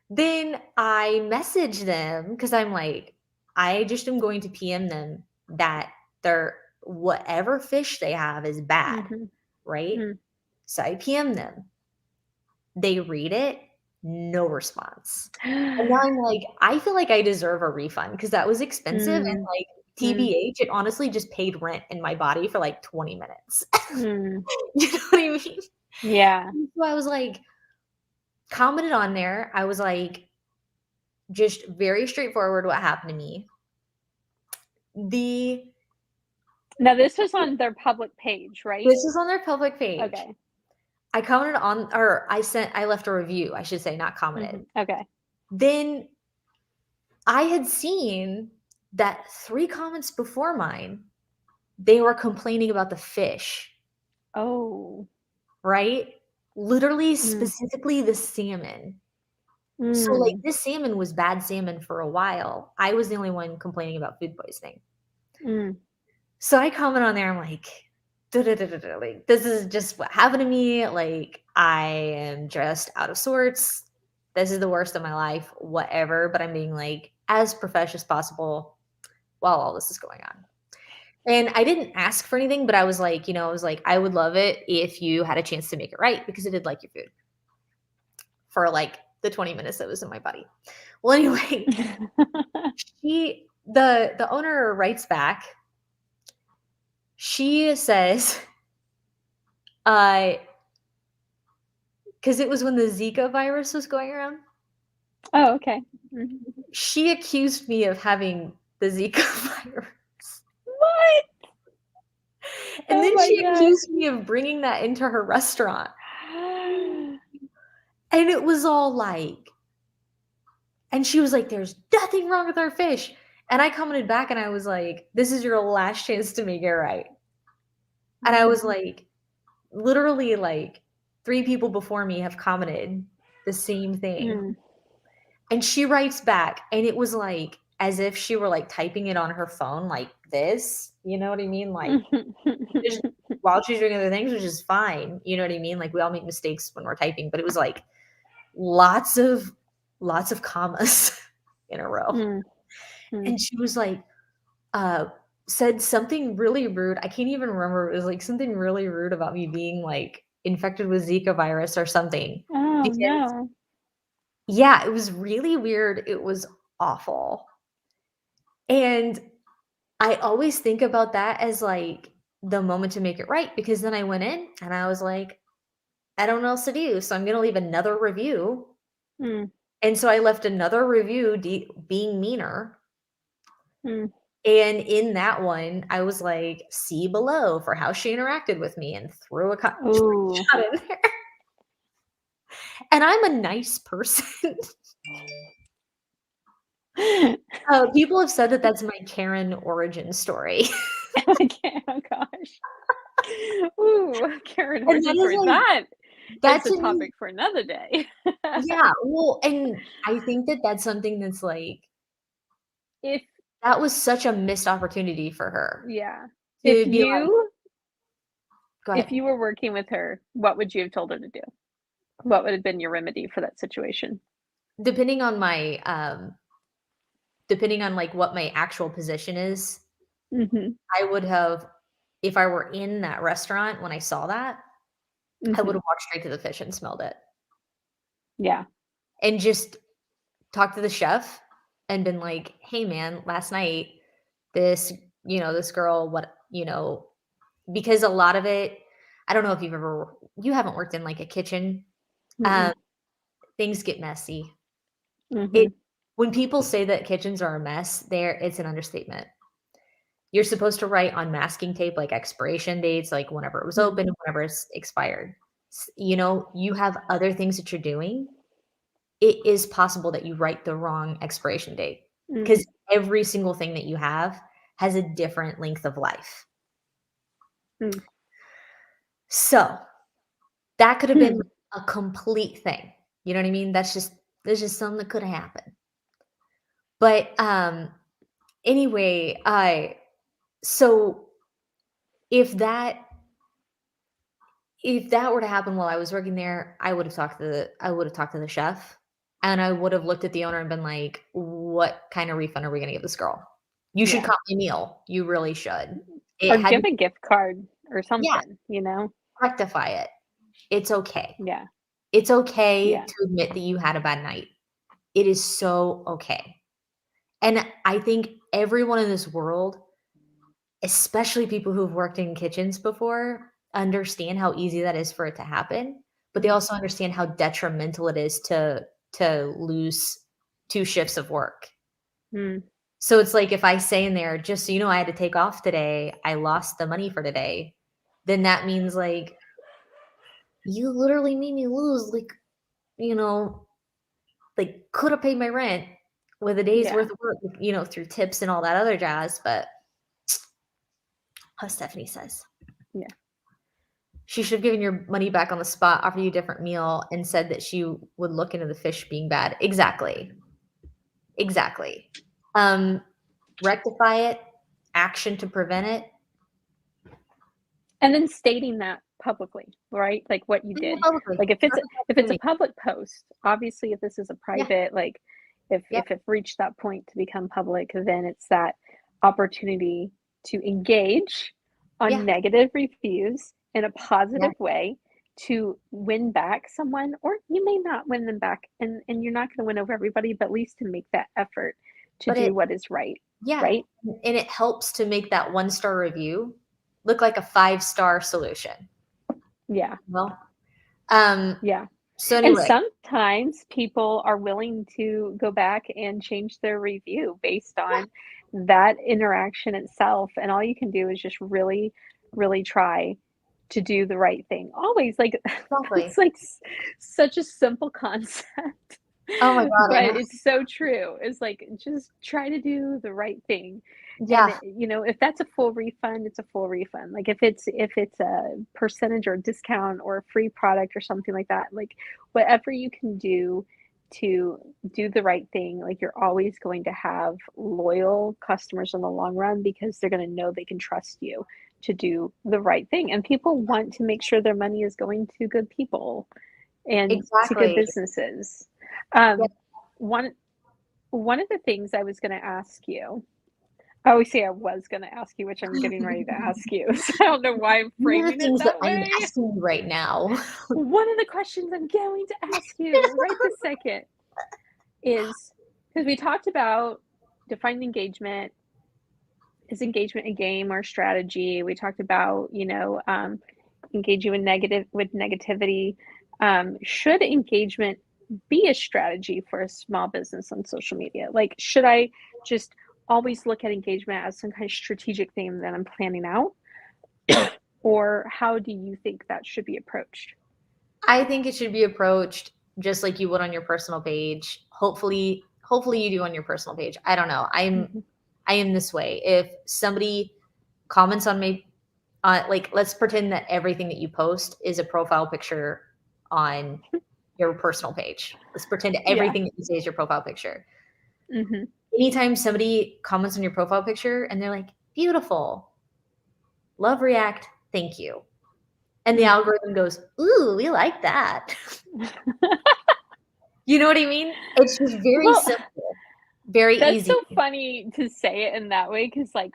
[SPEAKER 1] Then I message them because I'm like, I just am going to PM them that their whatever fish they have is bad,
[SPEAKER 2] Mhm.
[SPEAKER 1] right?
[SPEAKER 2] Mm.
[SPEAKER 1] So I PM them. They read it, no response. And now I'm like, I feel like I deserve a refund because that was expensive and,
[SPEAKER 2] Mm,
[SPEAKER 1] like,
[SPEAKER 2] mm,
[SPEAKER 1] TBH, it honestly just paid rent in my body for, like, 20 minutes.
[SPEAKER 2] mm.
[SPEAKER 1] You know what I mean?
[SPEAKER 2] Yeah.
[SPEAKER 1] So I was like commented on there. I was like, just very straightforward what happened to me. The
[SPEAKER 2] Now this was on their public page, right?
[SPEAKER 1] This is on their public page.
[SPEAKER 2] Okay.
[SPEAKER 1] I commented on or I left a review, I should say, not commented.
[SPEAKER 2] Okay.
[SPEAKER 1] Then I had seen that 3 comments before mine, they were complaining about the fish,
[SPEAKER 2] Oh.
[SPEAKER 1] right? Literally,
[SPEAKER 2] Mm,
[SPEAKER 1] specifically the salmon. So, like,
[SPEAKER 2] mm,
[SPEAKER 1] this salmon was bad salmon for a while. I was the only one complaining about food poisoning.
[SPEAKER 2] mm,
[SPEAKER 1] So I comment on there, I'm like, "Duh, duh, duh, duh, duh," like, "This is just what happened to me, like, I am just out of sorts. This is the worst of my life, whatever," but I'm being, like, as professional as possible while all this is going on. And I didn't ask for anything, but I was like, I was like, "I would love it if you had a chance to make it right because I did like your food for, like, the 20 minutes that was in my body." Well, anyway, the owner writes back. She says, uh, because it was when the Zika virus was going around,
[SPEAKER 2] Oh, okay. Mhm.
[SPEAKER 1] she accused me of having the Zika virus,
[SPEAKER 2] What?
[SPEAKER 1] and
[SPEAKER 2] Oh
[SPEAKER 1] then
[SPEAKER 2] my
[SPEAKER 1] she
[SPEAKER 2] gosh.
[SPEAKER 1] accused me of bringing that into her restaurant, and it was all like and she was like, "There's nothing wrong with our fish," and I commented back and I was like, "This is your last chance to make it right," and I was like, literally, like, 3 people before me have commented the same thing.
[SPEAKER 2] Mm.
[SPEAKER 1] And she writes back, and it was, like, as if she were, like, typing it on her phone like this, you know what I mean? Like, just while she's doing other things, which is fine, you know what I mean? Like, we all make mistakes when we're typing, but it was, like, lots of lots of commas in a row.
[SPEAKER 2] Mm, mm.
[SPEAKER 1] And she was, like, uh, said something really rude. I can't even remember. It was, like, something really rude about me being, like, infected with Zika virus or something.
[SPEAKER 2] Oh,
[SPEAKER 1] Because
[SPEAKER 2] no.
[SPEAKER 1] yeah, it was really weird. It was awful. And I always think about that as, like, the moment to make it right because then I went in and I was like, "I don't know what else to do, so I'm gonna leave another review."
[SPEAKER 2] Mm,
[SPEAKER 1] And so I left another review being meaner,
[SPEAKER 2] mm.
[SPEAKER 1] and in that one, I was like, "See below for how she interacted with me," and threw a
[SPEAKER 2] Ooh.
[SPEAKER 1] screenshot in there. And I'm a nice person. People have said that that's my Karen origin story.
[SPEAKER 2] Okay, oh gosh. Ooh, Karen
[SPEAKER 1] And that
[SPEAKER 2] origin
[SPEAKER 1] is,
[SPEAKER 2] story.
[SPEAKER 1] like
[SPEAKER 2] That is
[SPEAKER 1] that's
[SPEAKER 2] a
[SPEAKER 1] a new
[SPEAKER 2] topic for another day.
[SPEAKER 1] yeah, well, and I think that that's something that's, like
[SPEAKER 2] If
[SPEAKER 1] that was such a missed opportunity for her
[SPEAKER 2] yeah. If
[SPEAKER 1] to be like
[SPEAKER 2] you
[SPEAKER 1] go
[SPEAKER 2] if
[SPEAKER 1] ahead.
[SPEAKER 2] you were working with her, what would you have told her to do? What would have been your remedy for that situation?
[SPEAKER 1] Depending on my, depending on, like, what my actual position is,
[SPEAKER 2] Mhm,
[SPEAKER 1] I would have if I were in that restaurant when I saw that, I would
[SPEAKER 2] mhm.
[SPEAKER 1] have walked straight to the fish and smelled it,
[SPEAKER 2] Yeah.
[SPEAKER 1] and just talked to the chef and been like, "Hey, man, last night, this this girl, because a lot of it I don't know if you haven't worked in, like, a kitchen, um,
[SPEAKER 2] Mm-mm.
[SPEAKER 1] things get messy. It
[SPEAKER 2] Mhm,
[SPEAKER 1] When people say that kitchens are a mess, it's an understatement. You're supposed to write on masking tape, like, expiration dates, like, whenever it was
[SPEAKER 2] mm,
[SPEAKER 1] open and whenever it's expired. You have other things that you're doing. It is possible that you write the wrong expiration date
[SPEAKER 2] mm,
[SPEAKER 1] because every single thing that you have has a different length of life.
[SPEAKER 2] mm.
[SPEAKER 1] So, that could have been
[SPEAKER 2] Hmm.
[SPEAKER 1] a complete thing. You know what I mean? That's just something that could have happened. But, anyway, I so if that if that were to happen while I was working there, I would have talked to the chef, and I would have looked at the owner and been like, "What kind of refund are we gonna give this girl? You should
[SPEAKER 2] Yeah.
[SPEAKER 1] comp me a meal. You really should."
[SPEAKER 2] Or
[SPEAKER 1] It had
[SPEAKER 2] give a gift card or
[SPEAKER 1] Yeah,
[SPEAKER 2] something, you know?
[SPEAKER 1] rectify it. It's okay.
[SPEAKER 2] Yeah.
[SPEAKER 1] It's okay
[SPEAKER 2] Yeah.
[SPEAKER 1] to admit that you had a bad night. It is so okay. And I think everyone in this world, especially people who've worked in kitchens before, understand how easy that is for it to happen, but they also understand how detrimental it is to lose 2 shifts of work.
[SPEAKER 2] Mm.
[SPEAKER 1] So it's like if I say in there, "Just so you know, I had to take off today. I lost the money for today," then that means, like, you literally made me lose, like, you know, like, coulda paid my rent with a day's
[SPEAKER 2] Yeah.
[SPEAKER 1] worth of work, through tips and all that other jazz, but how Stephanie says.
[SPEAKER 2] Yeah.
[SPEAKER 1] She should have given your money back on the spot, offered you a different meal, and said that she would look into the fish being bad. Exactly. Exactly. Rectify it, action to prevent it.
[SPEAKER 2] And then stating that publicly, right? Like what you
[SPEAKER 1] Yeah,
[SPEAKER 2] did.
[SPEAKER 1] publicly.
[SPEAKER 2] Like
[SPEAKER 1] Perfect
[SPEAKER 2] if it's a
[SPEAKER 1] opportunity.
[SPEAKER 2] public post, obviously if this is a
[SPEAKER 1] Yeah,
[SPEAKER 2] private, like
[SPEAKER 1] yeah,
[SPEAKER 2] if it reached that point to become public, then it's that opportunity to engage on
[SPEAKER 1] yeah,
[SPEAKER 2] negative reviews in a
[SPEAKER 1] yeah.
[SPEAKER 2] positive way to win back someone, or you may not win them back, and you're not going to win over everybody, but at least to make that effort to
[SPEAKER 1] But
[SPEAKER 2] do what is right,
[SPEAKER 1] yeah,
[SPEAKER 2] right?
[SPEAKER 1] and it helps to make that one-star review look like a five-star solution.
[SPEAKER 2] Yeah.
[SPEAKER 1] Well, um,
[SPEAKER 2] Yeah.
[SPEAKER 1] so
[SPEAKER 2] And
[SPEAKER 1] anyway,
[SPEAKER 2] sometimes people are willing to go back and change their review based
[SPEAKER 1] yeah,
[SPEAKER 2] on that interaction itself. And all you can do is just really, really try to do the right thing. Always like
[SPEAKER 1] exactly.
[SPEAKER 2] that's like such a simple concept,
[SPEAKER 1] Oh my god, I
[SPEAKER 2] but
[SPEAKER 1] know.
[SPEAKER 2] it's so true. It's like just try to do the right thing. And
[SPEAKER 1] Yeah,
[SPEAKER 2] if that's a full refund, it's a full refund. Like if it's a percentage or a discount or a free product or something like that, like whatever you can do to do the right thing, like you're always going to have loyal customers in the long run because they're going to know they can trust you to do the right thing. And people want to make sure their money is going to good people and to good
[SPEAKER 1] exactly.
[SPEAKER 2] businesses.
[SPEAKER 1] Yeah.
[SPEAKER 2] Um, one one of the things I was going to ask you, I always say I was going to ask you, which I'm getting ready to ask you. So I don't know why I'm
[SPEAKER 1] One of the
[SPEAKER 2] framing it
[SPEAKER 1] things that
[SPEAKER 2] that
[SPEAKER 1] I'm
[SPEAKER 2] way.
[SPEAKER 1] asking you right now.
[SPEAKER 2] One of the questions I'm going to ask you right this second is because we talked about defining engagement. Is engagement a game or strategy? We talked about, engaging with negativity. Should engagement be a strategy for a small business on social media? Like, should I just always look at engagement as some kind of strategic thing that I'm planning out? Or how do you think that should be approached?
[SPEAKER 1] I think it should be approached just like you would on your personal page. Hopefully you do on your personal page. I don't know.
[SPEAKER 2] Mhm.
[SPEAKER 1] I am this way. If somebody comments on me, like let's pretend that everything that you post is a profile picture on your personal page. Let's pretend
[SPEAKER 2] Yeah.
[SPEAKER 1] everything that you say is your profile picture.
[SPEAKER 2] Hmm.
[SPEAKER 1] Anytime somebody comments on your profile picture and they're like, beautiful, love React, thank you. And the algorithm goes, ooh, we like that. You know what I mean? It's just very
[SPEAKER 2] Well,
[SPEAKER 1] simple, very
[SPEAKER 2] that's so
[SPEAKER 1] easy.
[SPEAKER 2] funny to say it in that way because, like,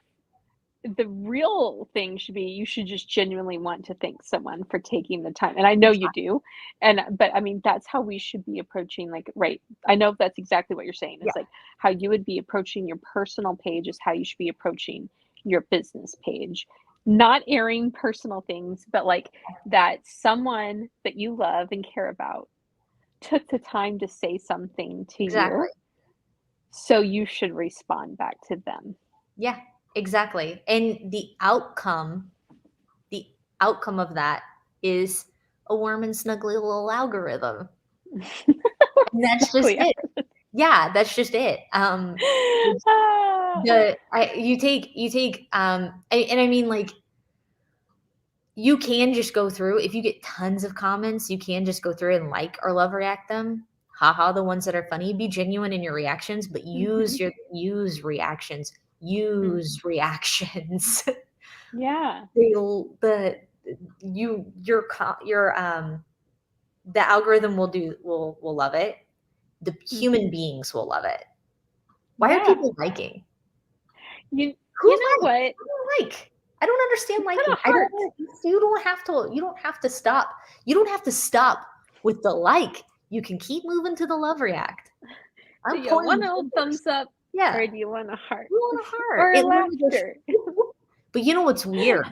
[SPEAKER 2] the real thing should be you should just genuinely want to thank someone for taking the time, and I know you do, but I mean, that's how we should be approaching, like, right, I know that's exactly what you're saying,
[SPEAKER 1] Yeah,
[SPEAKER 2] it's like how you would be approaching your personal page is how you should be approaching your business page. Not airing personal things, but, like, that someone that you love and care about took the time to say something to
[SPEAKER 1] exactly.
[SPEAKER 2] you, so you should respond back to them.
[SPEAKER 1] Yeah, exactly. And the outcome of that is a warm and snuggly little algorithm. And that's just
[SPEAKER 2] Snuggly.
[SPEAKER 1] it. Yeah, that's just it.
[SPEAKER 2] Ah.
[SPEAKER 1] The I you take and I mean like you can just go through if you get tons of comments, you can just go through and like or love react them. Haha, the ones that are funny, be genuine in your reactions, but
[SPEAKER 2] Mhm,
[SPEAKER 1] use reactions.
[SPEAKER 2] mhm.
[SPEAKER 1] Use reactions.
[SPEAKER 2] Yeah.
[SPEAKER 1] The the algorithm will love it. The human
[SPEAKER 2] Mhm.
[SPEAKER 1] beings will love it. Why are
[SPEAKER 2] Yeah.
[SPEAKER 1] people liking?
[SPEAKER 2] You
[SPEAKER 1] Who
[SPEAKER 2] you know
[SPEAKER 1] likes?
[SPEAKER 2] what?
[SPEAKER 1] I don't like. I don't understand
[SPEAKER 2] It's
[SPEAKER 1] liking.
[SPEAKER 2] kinda
[SPEAKER 1] I
[SPEAKER 2] hard.
[SPEAKER 1] don't you don't have to stop. You don't have to stop with the like, you can keep moving to the love react.
[SPEAKER 2] Do
[SPEAKER 1] I'm
[SPEAKER 2] you want
[SPEAKER 1] pointing
[SPEAKER 2] a
[SPEAKER 1] fingers.
[SPEAKER 2] thumbs up
[SPEAKER 1] Yeah.
[SPEAKER 2] or do you want a heart
[SPEAKER 1] You want a heart.
[SPEAKER 2] or a
[SPEAKER 1] It literally goes,
[SPEAKER 2] laughter?
[SPEAKER 1] whoop, whoop. But you know what's weird?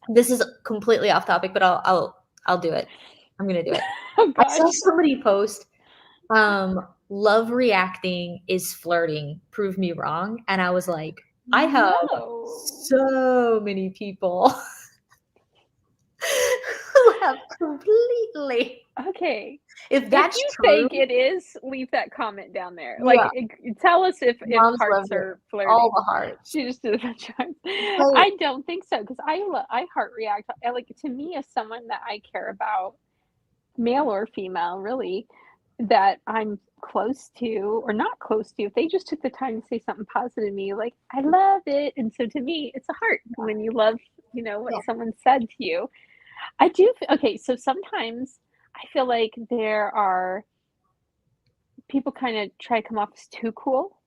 [SPEAKER 1] This is completely off topic, but I'll do it. I'm gonna do it.
[SPEAKER 2] Oh
[SPEAKER 1] I saw
[SPEAKER 2] gosh.
[SPEAKER 1] somebody post, love reacting is flirting. Prove me wrong. And I was like, I have
[SPEAKER 2] No.
[SPEAKER 1] so many people who have completely.
[SPEAKER 2] Okay.
[SPEAKER 1] If
[SPEAKER 2] If
[SPEAKER 1] that's
[SPEAKER 2] you
[SPEAKER 1] true,
[SPEAKER 2] think it is, leave that comment down there. Like,
[SPEAKER 1] yeah,
[SPEAKER 2] tell us if
[SPEAKER 1] moms
[SPEAKER 2] hearts
[SPEAKER 1] loved it.
[SPEAKER 2] are
[SPEAKER 1] All
[SPEAKER 2] flirting.
[SPEAKER 1] the hearts.
[SPEAKER 2] She just did a bunch of hearts.
[SPEAKER 1] But
[SPEAKER 2] I don't think so because I heart react. Like to me, as someone that I care about, male or female, really, that I'm close to or not close to, if they just took the time to say something positive to me, like I love it, and so to me, it's a heart when you love,
[SPEAKER 1] yeah,
[SPEAKER 2] what someone said to you. I do. Okay, so sometimes I feel like there are people kind of try to come off as too cool.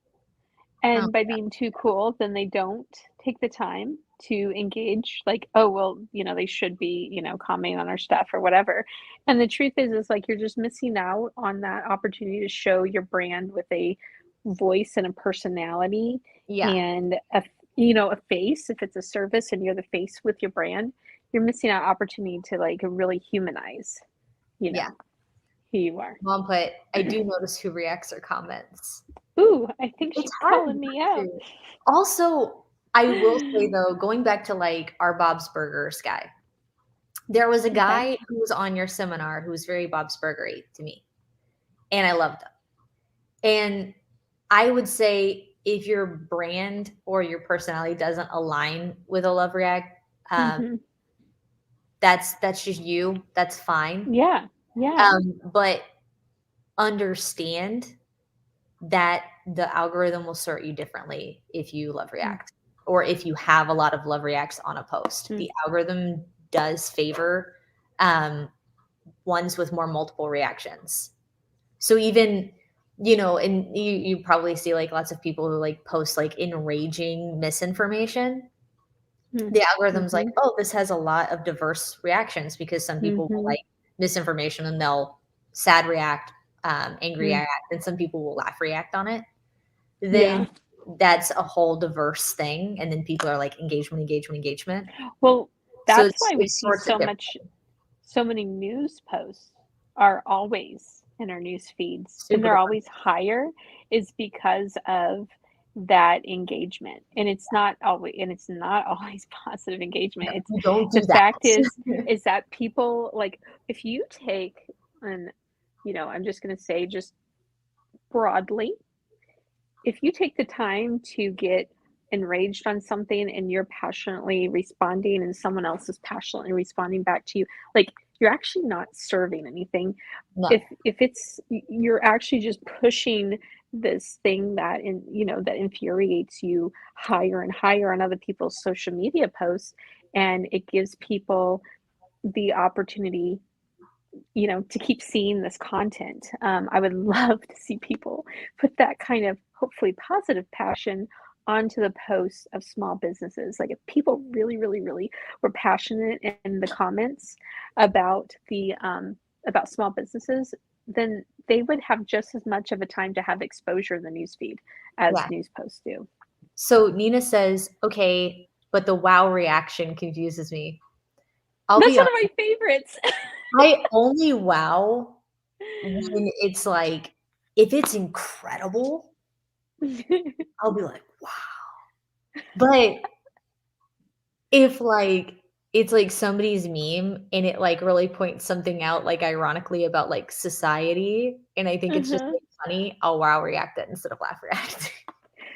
[SPEAKER 1] oh,
[SPEAKER 2] And by being too cool, then they don't take the time to engage, like, oh, well, they should be, commenting on our stuff or whatever. And the truth is like you're just missing out on that opportunity to show your brand with a voice and a personality
[SPEAKER 1] yeah,
[SPEAKER 2] and a face. If it's a service and you're the face with your brand, you're missing out opportunity to like really humanize, you
[SPEAKER 1] yeah.
[SPEAKER 2] know, who you are.
[SPEAKER 1] Mom put, I do notice who reacts or comments.
[SPEAKER 2] Ooh, I think
[SPEAKER 1] It's
[SPEAKER 2] she's
[SPEAKER 1] hard
[SPEAKER 2] calling me
[SPEAKER 1] not
[SPEAKER 2] out.
[SPEAKER 1] to. Also, I will say though, going back to like our Bob's Burgers guy, there was a
[SPEAKER 2] Okay.
[SPEAKER 1] guy who was on your seminar who was very Bob's Burgery to me, and I loved him. And I would say if your brand or your personality doesn't align with a love react, um,
[SPEAKER 2] Mhm.
[SPEAKER 1] that's just you. That's fine.
[SPEAKER 2] Yeah, yeah.
[SPEAKER 1] But understand that the algorithm will sort you differently if you love
[SPEAKER 2] Mm,
[SPEAKER 1] react or if you have a lot of love reacts on a post.
[SPEAKER 2] mm,
[SPEAKER 1] The algorithm does favor um, ones with more multiple reactions. So even, and you probably see like lots of people who like post like enraging misinformation.
[SPEAKER 2] mm,
[SPEAKER 1] The algorithm's like,
[SPEAKER 2] mhm,
[SPEAKER 1] oh, this has a lot of diverse reactions because some people will
[SPEAKER 2] mhm,
[SPEAKER 1] like misinformation and they'll sad react, angry
[SPEAKER 2] mm.
[SPEAKER 1] react, and some people will laugh react on it. Then
[SPEAKER 2] Yeah.
[SPEAKER 1] that's a whole diverse thing. And then people are like engagement, engagement, engagement.
[SPEAKER 2] Well,
[SPEAKER 1] So
[SPEAKER 2] that's
[SPEAKER 1] it's
[SPEAKER 2] why we
[SPEAKER 1] it
[SPEAKER 2] see
[SPEAKER 1] sorts it different.
[SPEAKER 2] so many news posts are always in our news feeds, and
[SPEAKER 1] Super
[SPEAKER 2] they're
[SPEAKER 1] diverse.
[SPEAKER 2] always higher is because of that engagement. And it's not always positive engagement. It's
[SPEAKER 1] You don't
[SPEAKER 2] the
[SPEAKER 1] do that.
[SPEAKER 2] fact is that people like if you take and I'm just going to say just broadly, if you take the time to get enraged on something and you're passionately responding and someone else is passionately responding back to you, like you're actually not serving anything.
[SPEAKER 1] No.
[SPEAKER 2] If you're actually just pushing this thing that infuriates you higher and higher on other people's social media posts, and it gives people the opportunity to keep seeing this content. I would love to see people put that kind of hopefully positive passion onto the posts of small businesses. Like if people really, really, really were passionate in the comments about the about small businesses, then they would have just as much of a time to have exposure in the newsfeed as
[SPEAKER 1] Yeah.
[SPEAKER 2] news posts do.
[SPEAKER 1] So Nina says, okay, but the wow reaction confuses me. I'll
[SPEAKER 2] That's
[SPEAKER 1] be
[SPEAKER 2] one
[SPEAKER 1] honest.
[SPEAKER 2] of my favorites.
[SPEAKER 1] I only wow when it's like, if it's incredible, I'll be like, wow. But if like it's like somebody's meme and it like really points something out like ironically about like society and I think it's just
[SPEAKER 2] Uh-huh.
[SPEAKER 1] like funny, I'll wow react it instead of laugh react.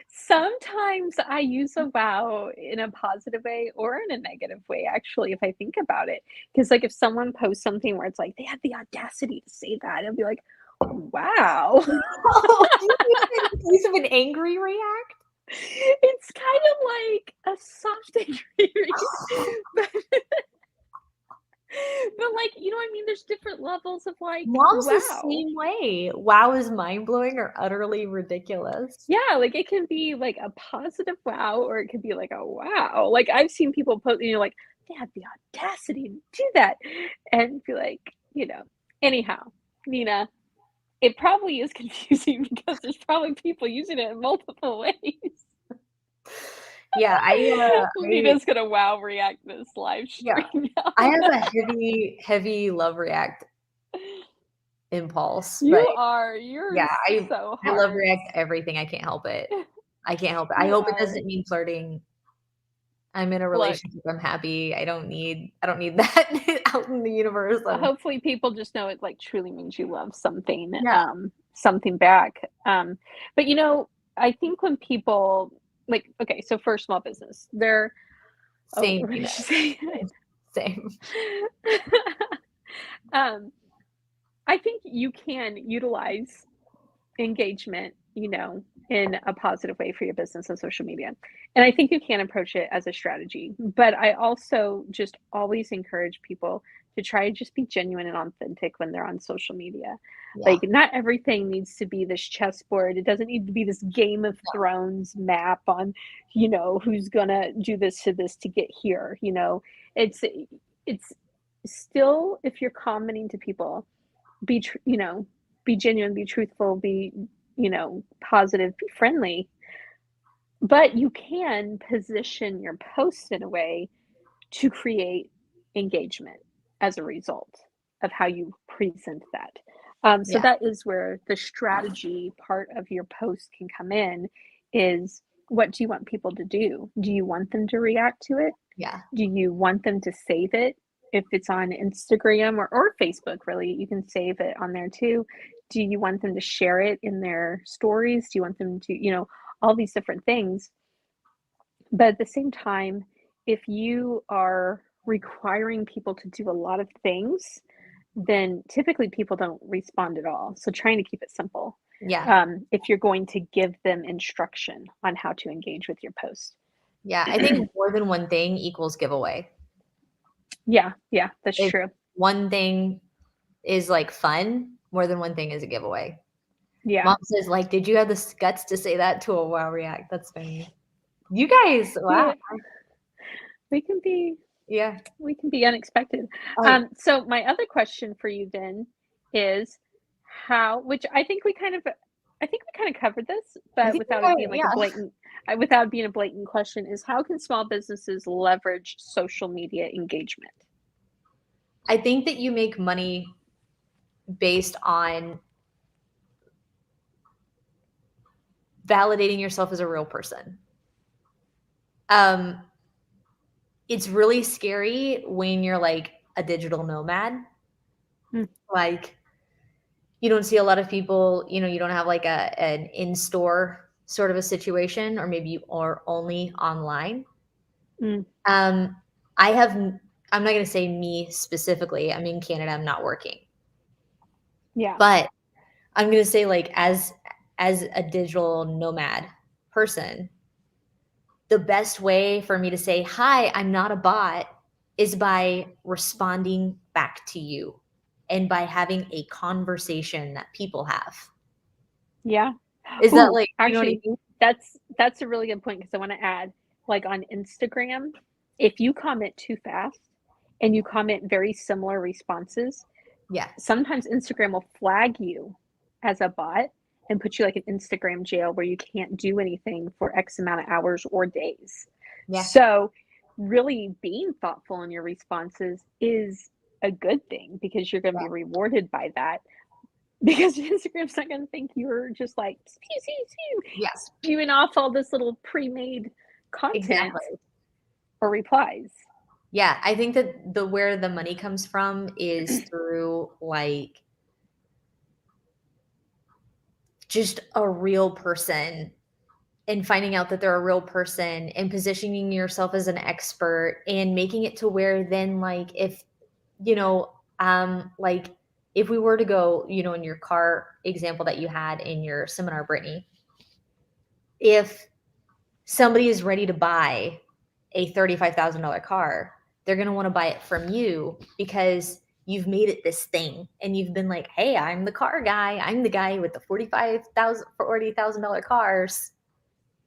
[SPEAKER 2] Sometimes I use a wow in a positive way or in a negative way, actually, if I think about it. Because, like, if someone posts something where it's like, they had the audacity to say that, I'll be like, wow.
[SPEAKER 1] Oh, do you use it in place of an angry react?
[SPEAKER 2] It's kind of like a soft angry, but, but, like, you know what I mean? There's different levels of, like,
[SPEAKER 1] Mom's the
[SPEAKER 2] wow.
[SPEAKER 1] same way. Wow is mind blowing or utterly ridiculous.
[SPEAKER 2] Yeah, like, it can be, like, a positive wow, or it could be, like, a wow. Like, I've seen people post, like, "They had the audacity to do that," and be like, Anyhow, Nina, it probably is confusing because there's probably people using it in multiple ways.
[SPEAKER 1] Yeah,
[SPEAKER 2] Nina's gonna wow react this live
[SPEAKER 1] yeah,
[SPEAKER 2] stream now.
[SPEAKER 1] I have a heavy love react impulse, but
[SPEAKER 2] You're
[SPEAKER 1] yeah,
[SPEAKER 2] so
[SPEAKER 1] I love
[SPEAKER 2] hard.
[SPEAKER 1] react to everything. I can't help it. I can't help it. I
[SPEAKER 2] You
[SPEAKER 1] hope it
[SPEAKER 2] are.
[SPEAKER 1] doesn't mean flirting. I'm in a
[SPEAKER 2] Look,
[SPEAKER 1] relationship. I'm happy. I don't need that out in the universe.
[SPEAKER 2] hopefully people just know it like truly means you love something,
[SPEAKER 1] Yeah,
[SPEAKER 2] something back. But I think when people like, okay, so for small business, they're, oh,
[SPEAKER 1] same,
[SPEAKER 2] what did you say?
[SPEAKER 1] same.
[SPEAKER 2] um, I think you can utilize engagement, in a positive way for your business on social media. And I think you can approach it as a strategy. But I also just always encourage people to try to just be genuine and authentic when they're on social media.
[SPEAKER 1] Yeah,
[SPEAKER 2] Like, not everything needs to be this chessboard. It doesn't need to be this Game of Thrones map on, who's gonna do this to this to get here. It's still, if you're commenting to people, be be genuine, be truthful, be positive, be friendly, but you can position your post in a way to create engagement as a result of how you present that. So
[SPEAKER 1] yeah,
[SPEAKER 2] that is where the strategy part of your post can come in. Is, what do you want people to do? Do you want them to react to it?
[SPEAKER 1] yeah,
[SPEAKER 2] Do you want them to save it? If it's on Instagram or Facebook, really, you can save it on there too. Do you want them to share it in their stories? Do you want them to, all these different things? But at the same time, if you are requiring people to do a lot of things, then typically people don't respond at all. So trying to keep it simple.
[SPEAKER 1] yeah,
[SPEAKER 2] If you're going to give them instruction on how to engage with your post.
[SPEAKER 1] yeah. I think more than one thing equals giveaway.
[SPEAKER 2] Yeah, that's
[SPEAKER 1] If
[SPEAKER 2] true.
[SPEAKER 1] one thing is like fun, more than one thing is a giveaway.
[SPEAKER 2] Yeah.
[SPEAKER 1] Mom says, like, did you have the guts to say that to a wow react? That's funny. You guys, wow.
[SPEAKER 2] Yeah, we can be
[SPEAKER 1] Yeah.
[SPEAKER 2] unexpected.
[SPEAKER 1] Oh,
[SPEAKER 2] So my other question for you then is, how, which I think we kind of covered this,
[SPEAKER 1] I
[SPEAKER 2] but
[SPEAKER 1] think
[SPEAKER 2] without it being like a
[SPEAKER 1] yeah.
[SPEAKER 2] blatant, without being a blatant question, is how can small businesses leverage social media engagement?
[SPEAKER 1] I think that you make money based on validating yourself as a real person. Um, it's really scary when you're like a digital nomad.
[SPEAKER 2] Mm,
[SPEAKER 1] Like you don't see a lot of people, you don't have like an in-store sort of a situation, or maybe you are only online.
[SPEAKER 2] mm,
[SPEAKER 1] Um, I have I'm not gonna say me specifically. I'm in Canada, I'm not working.
[SPEAKER 2] yeah,
[SPEAKER 1] But I'm gonna say like as a digital nomad person, the best way for me to say, "Hi, I'm not a bot," is by responding back to you and by having a conversation that people have.
[SPEAKER 2] yeah.
[SPEAKER 1] Is that
[SPEAKER 2] Ooh,
[SPEAKER 1] like, you know what I
[SPEAKER 2] actually,
[SPEAKER 1] mean?
[SPEAKER 2] that's a really good point, because I want to add, like on Instagram, if you comment too fast and you comment very similar responses,
[SPEAKER 1] Yeah.
[SPEAKER 2] sometimes Instagram will flag you as a bot and put you like in Instagram jail where you can't do anything for X amount of hours or days.
[SPEAKER 1] Yeah.
[SPEAKER 2] So, really being thoughtful in your responses is a good thing, because you're going to
[SPEAKER 1] Yeah.
[SPEAKER 2] be rewarded by that. Because Instagram's not going to think you're just like spew, spew, spew,
[SPEAKER 1] Yeah.
[SPEAKER 2] spewing off all this little pre-made content
[SPEAKER 1] Exactly.
[SPEAKER 2] or replies.
[SPEAKER 1] Yeah, I think that the where the money comes from is through like just a real person and finding out that they're a real person and positioning yourself as an expert and making it to where then like if like if we were to go, in your car example that you had in your seminar, Brittany, if somebody is ready to buy a $35,000 car, they're going to want to buy it from you because you've made it this thing and you've been like, hey, I'm the car guy. I'm the guy with the $40,000 cars.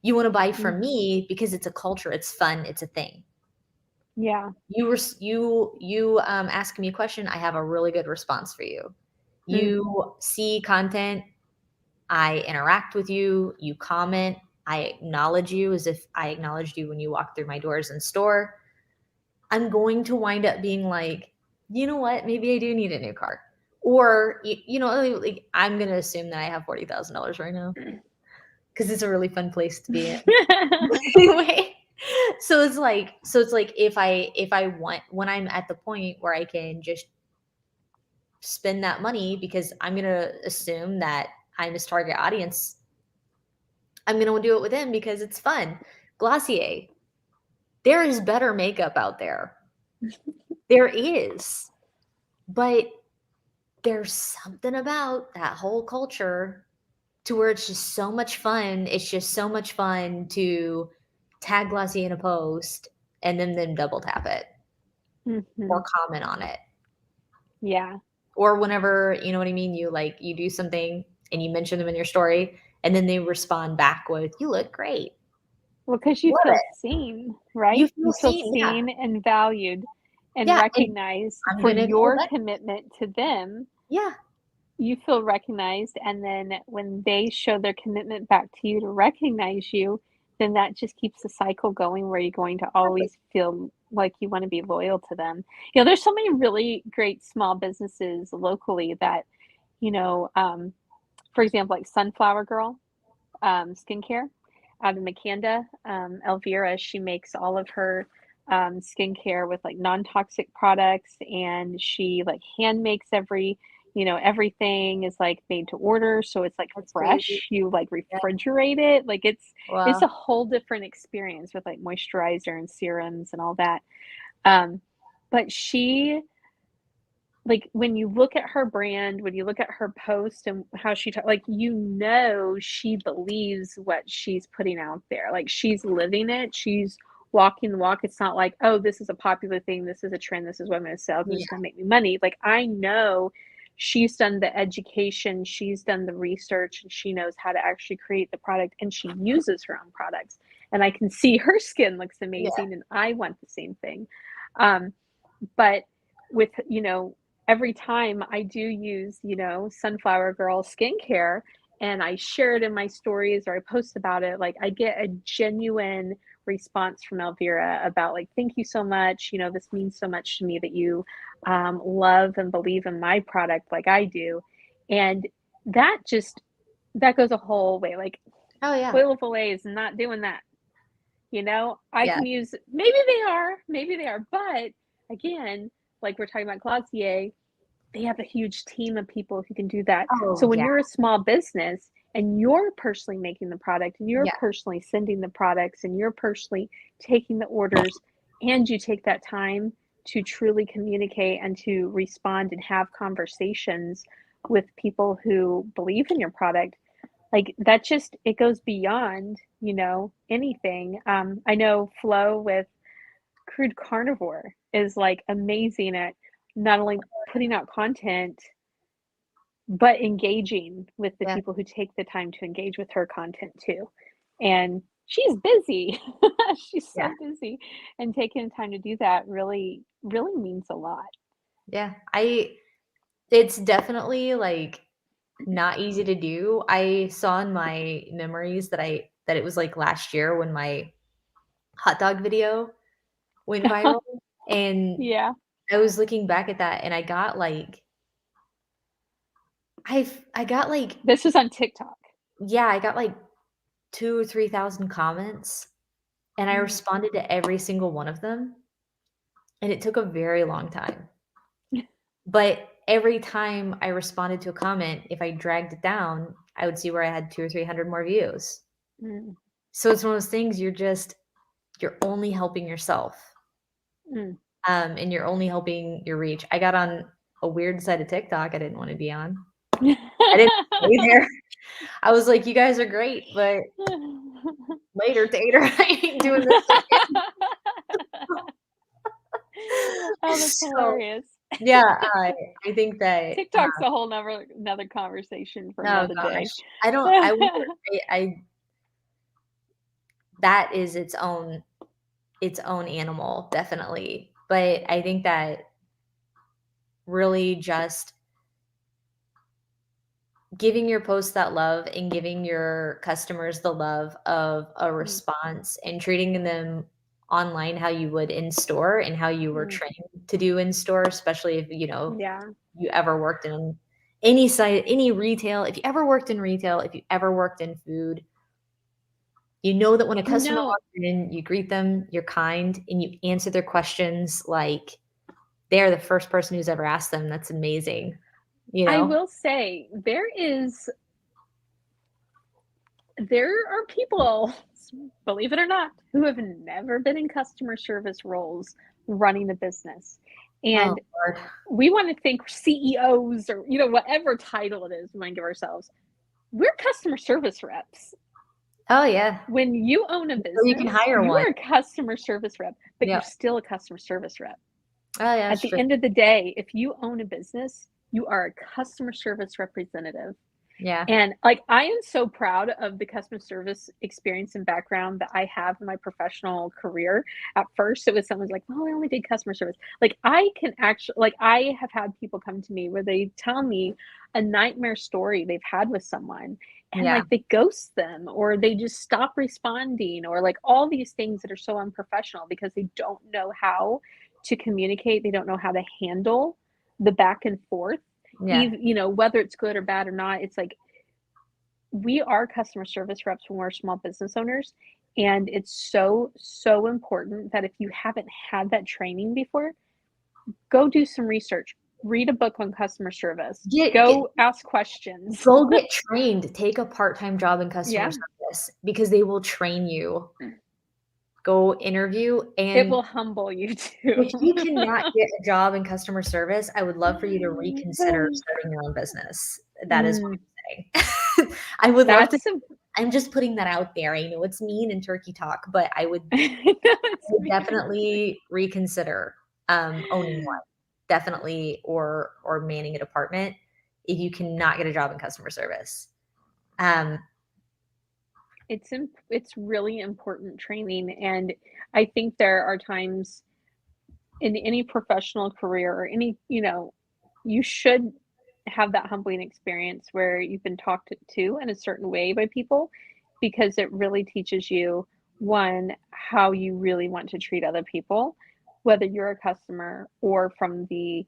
[SPEAKER 1] You want to buy from
[SPEAKER 2] Mhm.
[SPEAKER 1] me because it's a culture, it's fun, it's a thing.
[SPEAKER 2] Yeah.
[SPEAKER 1] You ask me a question, I have a really good response for you. You see content, I interact with you, you comment, I acknowledge you as if I acknowledged you when you walked through my doors in store. I'm going to wind up being like, you know what? Maybe I do need a new car. Or, like I'm going to assume that I have $40,000 right now because it's a really fun place to be in. Anyway, so it's like if I want, when I'm at the point where I can just spend that money because I'm going to assume that I'm his target audience, I'm going to do it with him because it's fun. Glossier, there is better makeup out there. There is. But there's something about that whole culture to where it's just so much fun. It's just so much fun to tag Glossier in a post and then double tap it or comment on it.
[SPEAKER 2] Yeah.
[SPEAKER 1] Or whenever, you know what I mean, you do something and you mention them in your story and then they respond back with, "You look great."
[SPEAKER 2] Well, because you
[SPEAKER 1] Love
[SPEAKER 2] feel
[SPEAKER 1] it.
[SPEAKER 2] seen,
[SPEAKER 1] You
[SPEAKER 2] right?
[SPEAKER 1] feel
[SPEAKER 2] You feel
[SPEAKER 1] seen, yeah.
[SPEAKER 2] seen and valued and
[SPEAKER 1] Yeah, and
[SPEAKER 2] recognized
[SPEAKER 1] I'm
[SPEAKER 2] for
[SPEAKER 1] gonna go
[SPEAKER 2] your
[SPEAKER 1] back.
[SPEAKER 2] commitment to them.
[SPEAKER 1] Yeah.
[SPEAKER 2] You feel recognized, and then when they show their commitment back to you to recognize you, then that just keeps the cycle going where you're going to
[SPEAKER 1] Exactly.
[SPEAKER 2] always feel like you wanna be loyal to them. There's so many really great small businesses locally that, you know, for example, like Sunflower Girl, skincare out of Makanda. Elvira, she makes all of her skincare with like non-toxic products, and she like hand makes everything is like made to order, so it's like
[SPEAKER 1] That's crazy.
[SPEAKER 2] fresh. You like
[SPEAKER 1] Yeah.
[SPEAKER 2] refrigerate it, like it's
[SPEAKER 1] Wow.
[SPEAKER 2] a whole different experience with like moisturizer and serums and all that. Um, but she like, when you look at her brand, when you look at her post and how she like, she believes what she's putting out there. Like, she's living it. She's walking the walk. It's not like, "Oh, this is a popular thing. This is a trend. This is what I'm gonna sell. This is
[SPEAKER 1] Yeah.
[SPEAKER 2] gonna make me money." Like, I know she's done the education, she's done the research, and she knows how to actually create the product, and she uses her own products. And I can see her skin looks
[SPEAKER 1] Yeah.
[SPEAKER 2] amazing, and I want the same thing. Um, but with, every time I do use, Sunflower Girl skincare and I share it in my stories or I post about it, like I get a genuine response from Elvira about like, thank you so much. This means so much to me that you love and believe in my product like I do. And that just, that goes a whole way. Like
[SPEAKER 1] Oh, yeah.
[SPEAKER 2] Oil of Olay is not doing that. I
[SPEAKER 1] Yeah.
[SPEAKER 2] can use, maybe they are, but again, like we're talking about Glossier, they have a huge team of people who can do that. So
[SPEAKER 1] Oh,
[SPEAKER 2] when
[SPEAKER 1] yeah.
[SPEAKER 2] you're a small business and you're personally making the product and you're
[SPEAKER 1] Yeah.
[SPEAKER 2] personally sending the products and you're personally taking the orders and you take that time to truly communicate and to respond and have conversations with people who believe in your product, like that just it goes beyond, anything. I know Flo with Crude Carnivore is like amazing at not only putting out content but engaging with the
[SPEAKER 1] Yeah.
[SPEAKER 2] people who take the time to engage with her content too. And she's busy. She's
[SPEAKER 1] Yeah.
[SPEAKER 2] so busy, and taking the time to do that really really means a lot.
[SPEAKER 1] Yeah. It's definitely like not easy to do. I saw in my memories that it was like last year when my hot dog video went viral, and
[SPEAKER 2] Yeah.
[SPEAKER 1] I was looking back at that and I got like
[SPEAKER 2] This is on TikTok.
[SPEAKER 1] yeah, I got like 2 or 3,000 comments, and I
[SPEAKER 2] Mm.
[SPEAKER 1] responded to every single one of them, and it took a very long time. But every time I responded to a comment, if I dragged it down, I would see where I had 2 or 300 more views.
[SPEAKER 2] Mm.
[SPEAKER 1] So it's one of those things you're only helping yourself,
[SPEAKER 2] Mm.
[SPEAKER 1] and you're only helping your reach. I got on a weird side of TikTok I didn't wanna be on. I didn't be there. I was like, "You guys are great, but later, tater. I ain't doing this again."
[SPEAKER 2] Oh, that's
[SPEAKER 1] So,
[SPEAKER 2] hilarious.
[SPEAKER 1] yeah, I think that,
[SPEAKER 2] TikTok's a whole another conversation for
[SPEAKER 1] oh
[SPEAKER 2] another day.
[SPEAKER 1] gosh, I wonder I that is its own animal, definitely. But I think that really just giving your posts that love and giving your customers the love of a
[SPEAKER 2] Mm,
[SPEAKER 1] response and treating them online how you would in store and how you were
[SPEAKER 2] mm,
[SPEAKER 1] trained to do in store, especially if,
[SPEAKER 2] yeah.
[SPEAKER 1] you ever worked in any site, any retail, if you ever worked in retail, if you ever worked in food, you know that when a
[SPEAKER 2] You
[SPEAKER 1] customer
[SPEAKER 2] know,
[SPEAKER 1] walks in, you greet them, you're kind, and you answer their questions like they're the first person who's ever asked them. That's amazing, you
[SPEAKER 2] I
[SPEAKER 1] know?
[SPEAKER 2] will say there are people, believe it or not, who have never been in customer service roles running a business.
[SPEAKER 1] Oh,
[SPEAKER 2] And
[SPEAKER 1] Lord.
[SPEAKER 2] we want to think CEOs or, whatever title it is we might give ourselves. We're customer service reps.
[SPEAKER 1] Oh, yeah.
[SPEAKER 2] When you own a
[SPEAKER 1] So you can
[SPEAKER 2] business,
[SPEAKER 1] hire
[SPEAKER 2] you
[SPEAKER 1] one.
[SPEAKER 2] are a customer service rep, but you're
[SPEAKER 1] Yep.
[SPEAKER 2] still a customer service rep.
[SPEAKER 1] Oh, yeah,
[SPEAKER 2] At
[SPEAKER 1] that's
[SPEAKER 2] the
[SPEAKER 1] true.
[SPEAKER 2] end of the day, if you own a business, you are a customer service representative.
[SPEAKER 1] Yeah.
[SPEAKER 2] And like, I am so proud of the customer service experience and background that I have in my professional career. At first, it was someone's like, "Oh, I only did customer service." Like, I can actually, like, I have had people come to me where they tell me a nightmare story they've had with someone, and
[SPEAKER 1] Yeah.
[SPEAKER 2] like they ghost them or they just stop responding, or like all these things that are so unprofessional because they don't know how to communicate. They don't know how to handle the back and forth,
[SPEAKER 1] Yeah.
[SPEAKER 2] even, whether it's good or bad or not. It's like, we are customer service reps when we're small business owners. And it's so, so important that if you haven't had that training before, go do some research, read a book on customer service,
[SPEAKER 1] Get
[SPEAKER 2] go ask questions.
[SPEAKER 1] Go get trained. Take a part-time job in customer
[SPEAKER 2] Yeah,
[SPEAKER 1] service because they will train you. Go interview,
[SPEAKER 2] it
[SPEAKER 1] and
[SPEAKER 2] will humble you too.
[SPEAKER 1] if you cannot get a job in customer service, I would love for you to reconsider starting your own business. That is what
[SPEAKER 2] Mm,
[SPEAKER 1] I'm saying. I would love to.
[SPEAKER 2] that's a,
[SPEAKER 1] I'm just putting that out there. I know it's mean and turkey talk, but I would
[SPEAKER 2] it's
[SPEAKER 1] would
[SPEAKER 2] me.
[SPEAKER 1] definitely reconsider, owning one, definitely, or manning a department if you cannot get a job in customer service. Um,
[SPEAKER 2] It's really important training, and I think there are times in any professional career or any, you should have that humbling experience where you've been talked to in a certain way by people, because it really teaches you, one, how you really want to treat other people, whether you're a customer or from the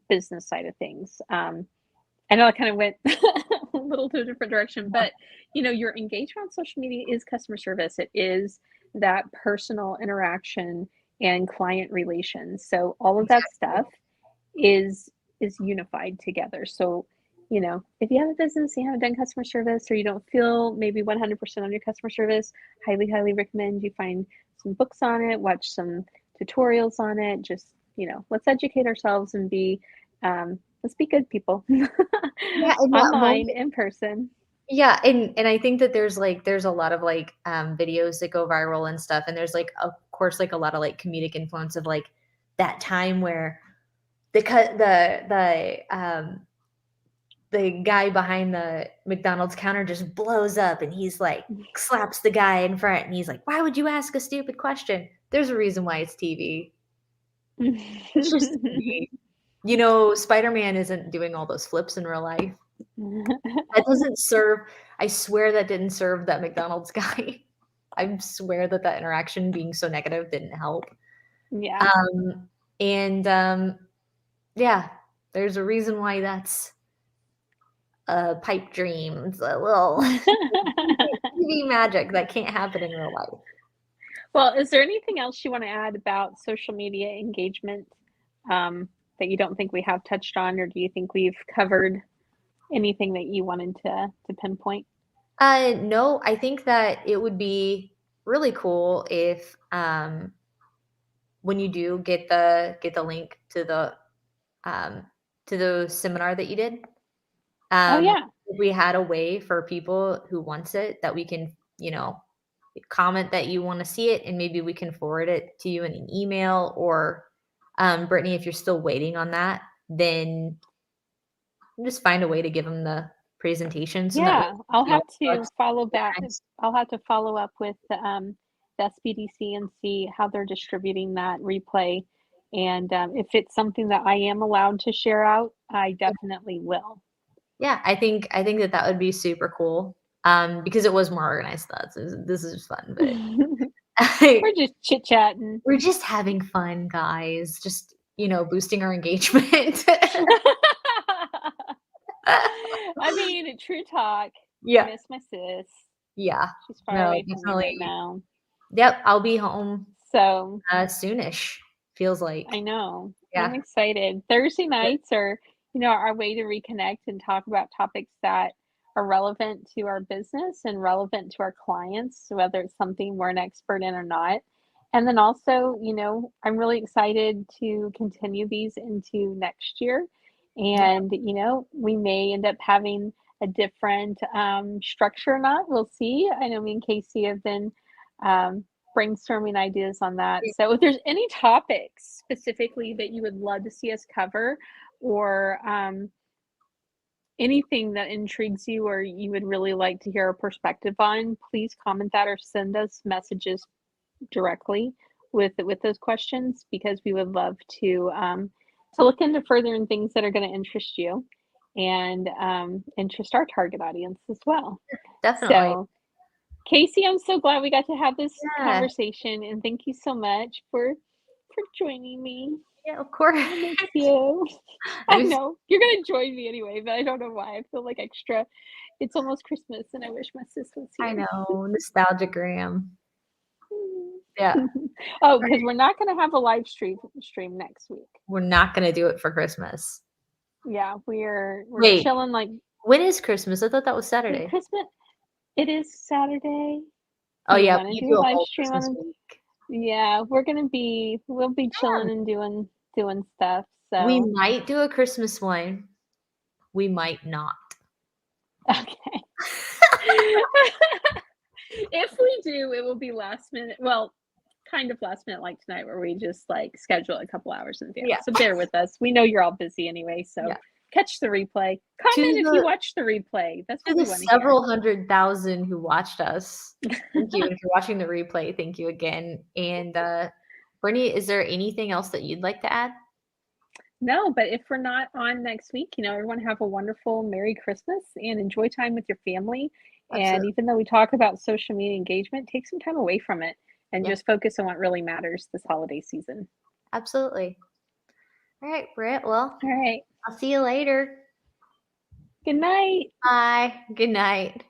[SPEAKER 2] business side of things. I know I kind of went a little to a different direction, but your engagement on social media is customer service. It is that personal interaction and client relations. So all of that
[SPEAKER 1] exactly.
[SPEAKER 2] stuff is unified together. So, if you have a business, you haven't done customer service, or you don't feel maybe 100% on your customer service, highly, highly recommend you find some books on it, watch some tutorials on it. Just, let's educate ourselves and let's be good people.
[SPEAKER 1] Yeah, in that
[SPEAKER 2] Online,
[SPEAKER 1] moment.
[SPEAKER 2] in person.
[SPEAKER 1] Yeah, and I think that there's a lot of, like, videos that go viral and stuff, and there's, like, of course, like, a lot of, like, comedic influence of, like, that time where the guy behind the McDonald's counter just blows up, and he's, like, slaps the guy in front, and he's like, "Why would you ask a stupid question?" There's a reason why it's TV. It's just TV. Spider-Man isn't doing all those flips in real life. That doesn't serve I swear that didn't serve that McDonald's guy. I swear that interaction being so negative didn't help.
[SPEAKER 2] Yeah.
[SPEAKER 1] Um, and, yeah, there's a reason why that's a pipe dream. It's a little TV magic that can't happen in real life.
[SPEAKER 2] Well, is there anything else you want to add about social media engagement, that you don't think we have touched on, or do you think we've covered anything that you wanted to pinpoint?
[SPEAKER 1] No, I think that it would be really cool if, when you do get the link um, to the seminar that you did,
[SPEAKER 2] Oh yeah,
[SPEAKER 1] if we had a way for people who wants it that we can, comment that you want to see it, and maybe we can forward it to you in an email, or, Brittany, if you're still waiting on that, then just find a way to give them the presentation so that way,
[SPEAKER 2] yeah. I'll have to
[SPEAKER 1] it's
[SPEAKER 2] follow back.
[SPEAKER 1] organized.
[SPEAKER 2] I'll have to follow up with the SBDC and see how they're distributing that replay. And if it's something that I am allowed to share out, I definitely will.
[SPEAKER 1] Yeah, I think that would be super cool, because it was more organized thoughts. This is fun, but
[SPEAKER 2] We're just chit-chatting.
[SPEAKER 1] we're just having fun, guys. Just, boosting our engagement.
[SPEAKER 2] I mean, true talk. I
[SPEAKER 1] Yeah.
[SPEAKER 2] miss my sis.
[SPEAKER 1] Yeah.
[SPEAKER 2] She's far
[SPEAKER 1] No,
[SPEAKER 2] away from me right
[SPEAKER 1] definitely.
[SPEAKER 2] now.
[SPEAKER 1] Yep, I'll be home,
[SPEAKER 2] So,
[SPEAKER 1] soonish, feels like.
[SPEAKER 2] I know. I'm
[SPEAKER 1] Yeah.
[SPEAKER 2] excited. Thursday
[SPEAKER 1] Yeah.
[SPEAKER 2] nights are, our way to reconnect and talk about topics that are relevant to our business and relevant to our clients, whether it's something we're an expert in or not. And then also, I'm really excited to continue these into next year.
[SPEAKER 1] Yeah.
[SPEAKER 2] And, we may end up having a different structure or not. We'll see. I know me and Casey have been um, brainstorming ideas on that.
[SPEAKER 1] Yeah.
[SPEAKER 2] So if there's any topics specifically that you would love to see us cover or anything that intrigues you or you would really like to hear a perspective on, please comment that or send us messages directly with those questions because we would love to look into furthering things that are going to interest you and interest our target audience as well.
[SPEAKER 1] Definitely.
[SPEAKER 2] So Casey, I'm so glad we got to have this
[SPEAKER 1] Yeah.
[SPEAKER 2] conversation, and thank you so much for joining me.
[SPEAKER 1] Yeah, of course.
[SPEAKER 2] I miss you.
[SPEAKER 1] I
[SPEAKER 2] I
[SPEAKER 1] miss
[SPEAKER 2] know you're gonna join me anyway, but I don't know why. I feel like extra. It's almost Christmas, and I wish my sis was
[SPEAKER 1] I
[SPEAKER 2] here.
[SPEAKER 1] know, nostalgiagram. Yeah.
[SPEAKER 2] Oh, because we're not gonna have a live stream next week.
[SPEAKER 1] We're not gonna do it for Christmas.
[SPEAKER 2] Yeah, we're
[SPEAKER 1] Wait,
[SPEAKER 2] chilling like
[SPEAKER 1] when is Christmas? I thought that was Saturday.
[SPEAKER 2] Christmas. It is Saturday.
[SPEAKER 1] Oh,
[SPEAKER 2] Do you
[SPEAKER 1] yeah,
[SPEAKER 2] want to
[SPEAKER 1] you
[SPEAKER 2] do
[SPEAKER 1] do
[SPEAKER 2] a
[SPEAKER 1] a
[SPEAKER 2] live
[SPEAKER 1] whole
[SPEAKER 2] stream
[SPEAKER 1] Christmas
[SPEAKER 2] on?
[SPEAKER 1] week.
[SPEAKER 2] Yeah, we'll be chilling and doing stuff.
[SPEAKER 1] We
[SPEAKER 2] So
[SPEAKER 1] might do a Christmas one. We might not.
[SPEAKER 2] okay. If we do, it will be last minute. Well, kind of last minute like tonight where we just like schedule a couple hours in advance.
[SPEAKER 1] Yeah,
[SPEAKER 2] So bear with us. We know you're all busy anyway, so
[SPEAKER 1] yeah.
[SPEAKER 2] catch the replay.
[SPEAKER 1] To
[SPEAKER 2] Comment if you
[SPEAKER 1] the
[SPEAKER 2] watch the replay. That's
[SPEAKER 1] to
[SPEAKER 2] what
[SPEAKER 1] the
[SPEAKER 2] we want to hear.
[SPEAKER 1] several 100,000 who watched us, thank you. And if you're watching the replay, thank you again. And, Brittany, is there anything else that you'd like to add?
[SPEAKER 2] No, but if we're not on next week, everyone have a wonderful Merry Christmas and enjoy time with your family. And
[SPEAKER 1] Absolutely.
[SPEAKER 2] even though we talk about social media engagement, take some time away from it and
[SPEAKER 1] Yeah,
[SPEAKER 2] just focus on what really matters this holiday season.
[SPEAKER 1] absolutely. All right, Britt. Well,
[SPEAKER 2] All right.
[SPEAKER 1] I'll see you later.
[SPEAKER 2] Good night.
[SPEAKER 1] Bye. Good night.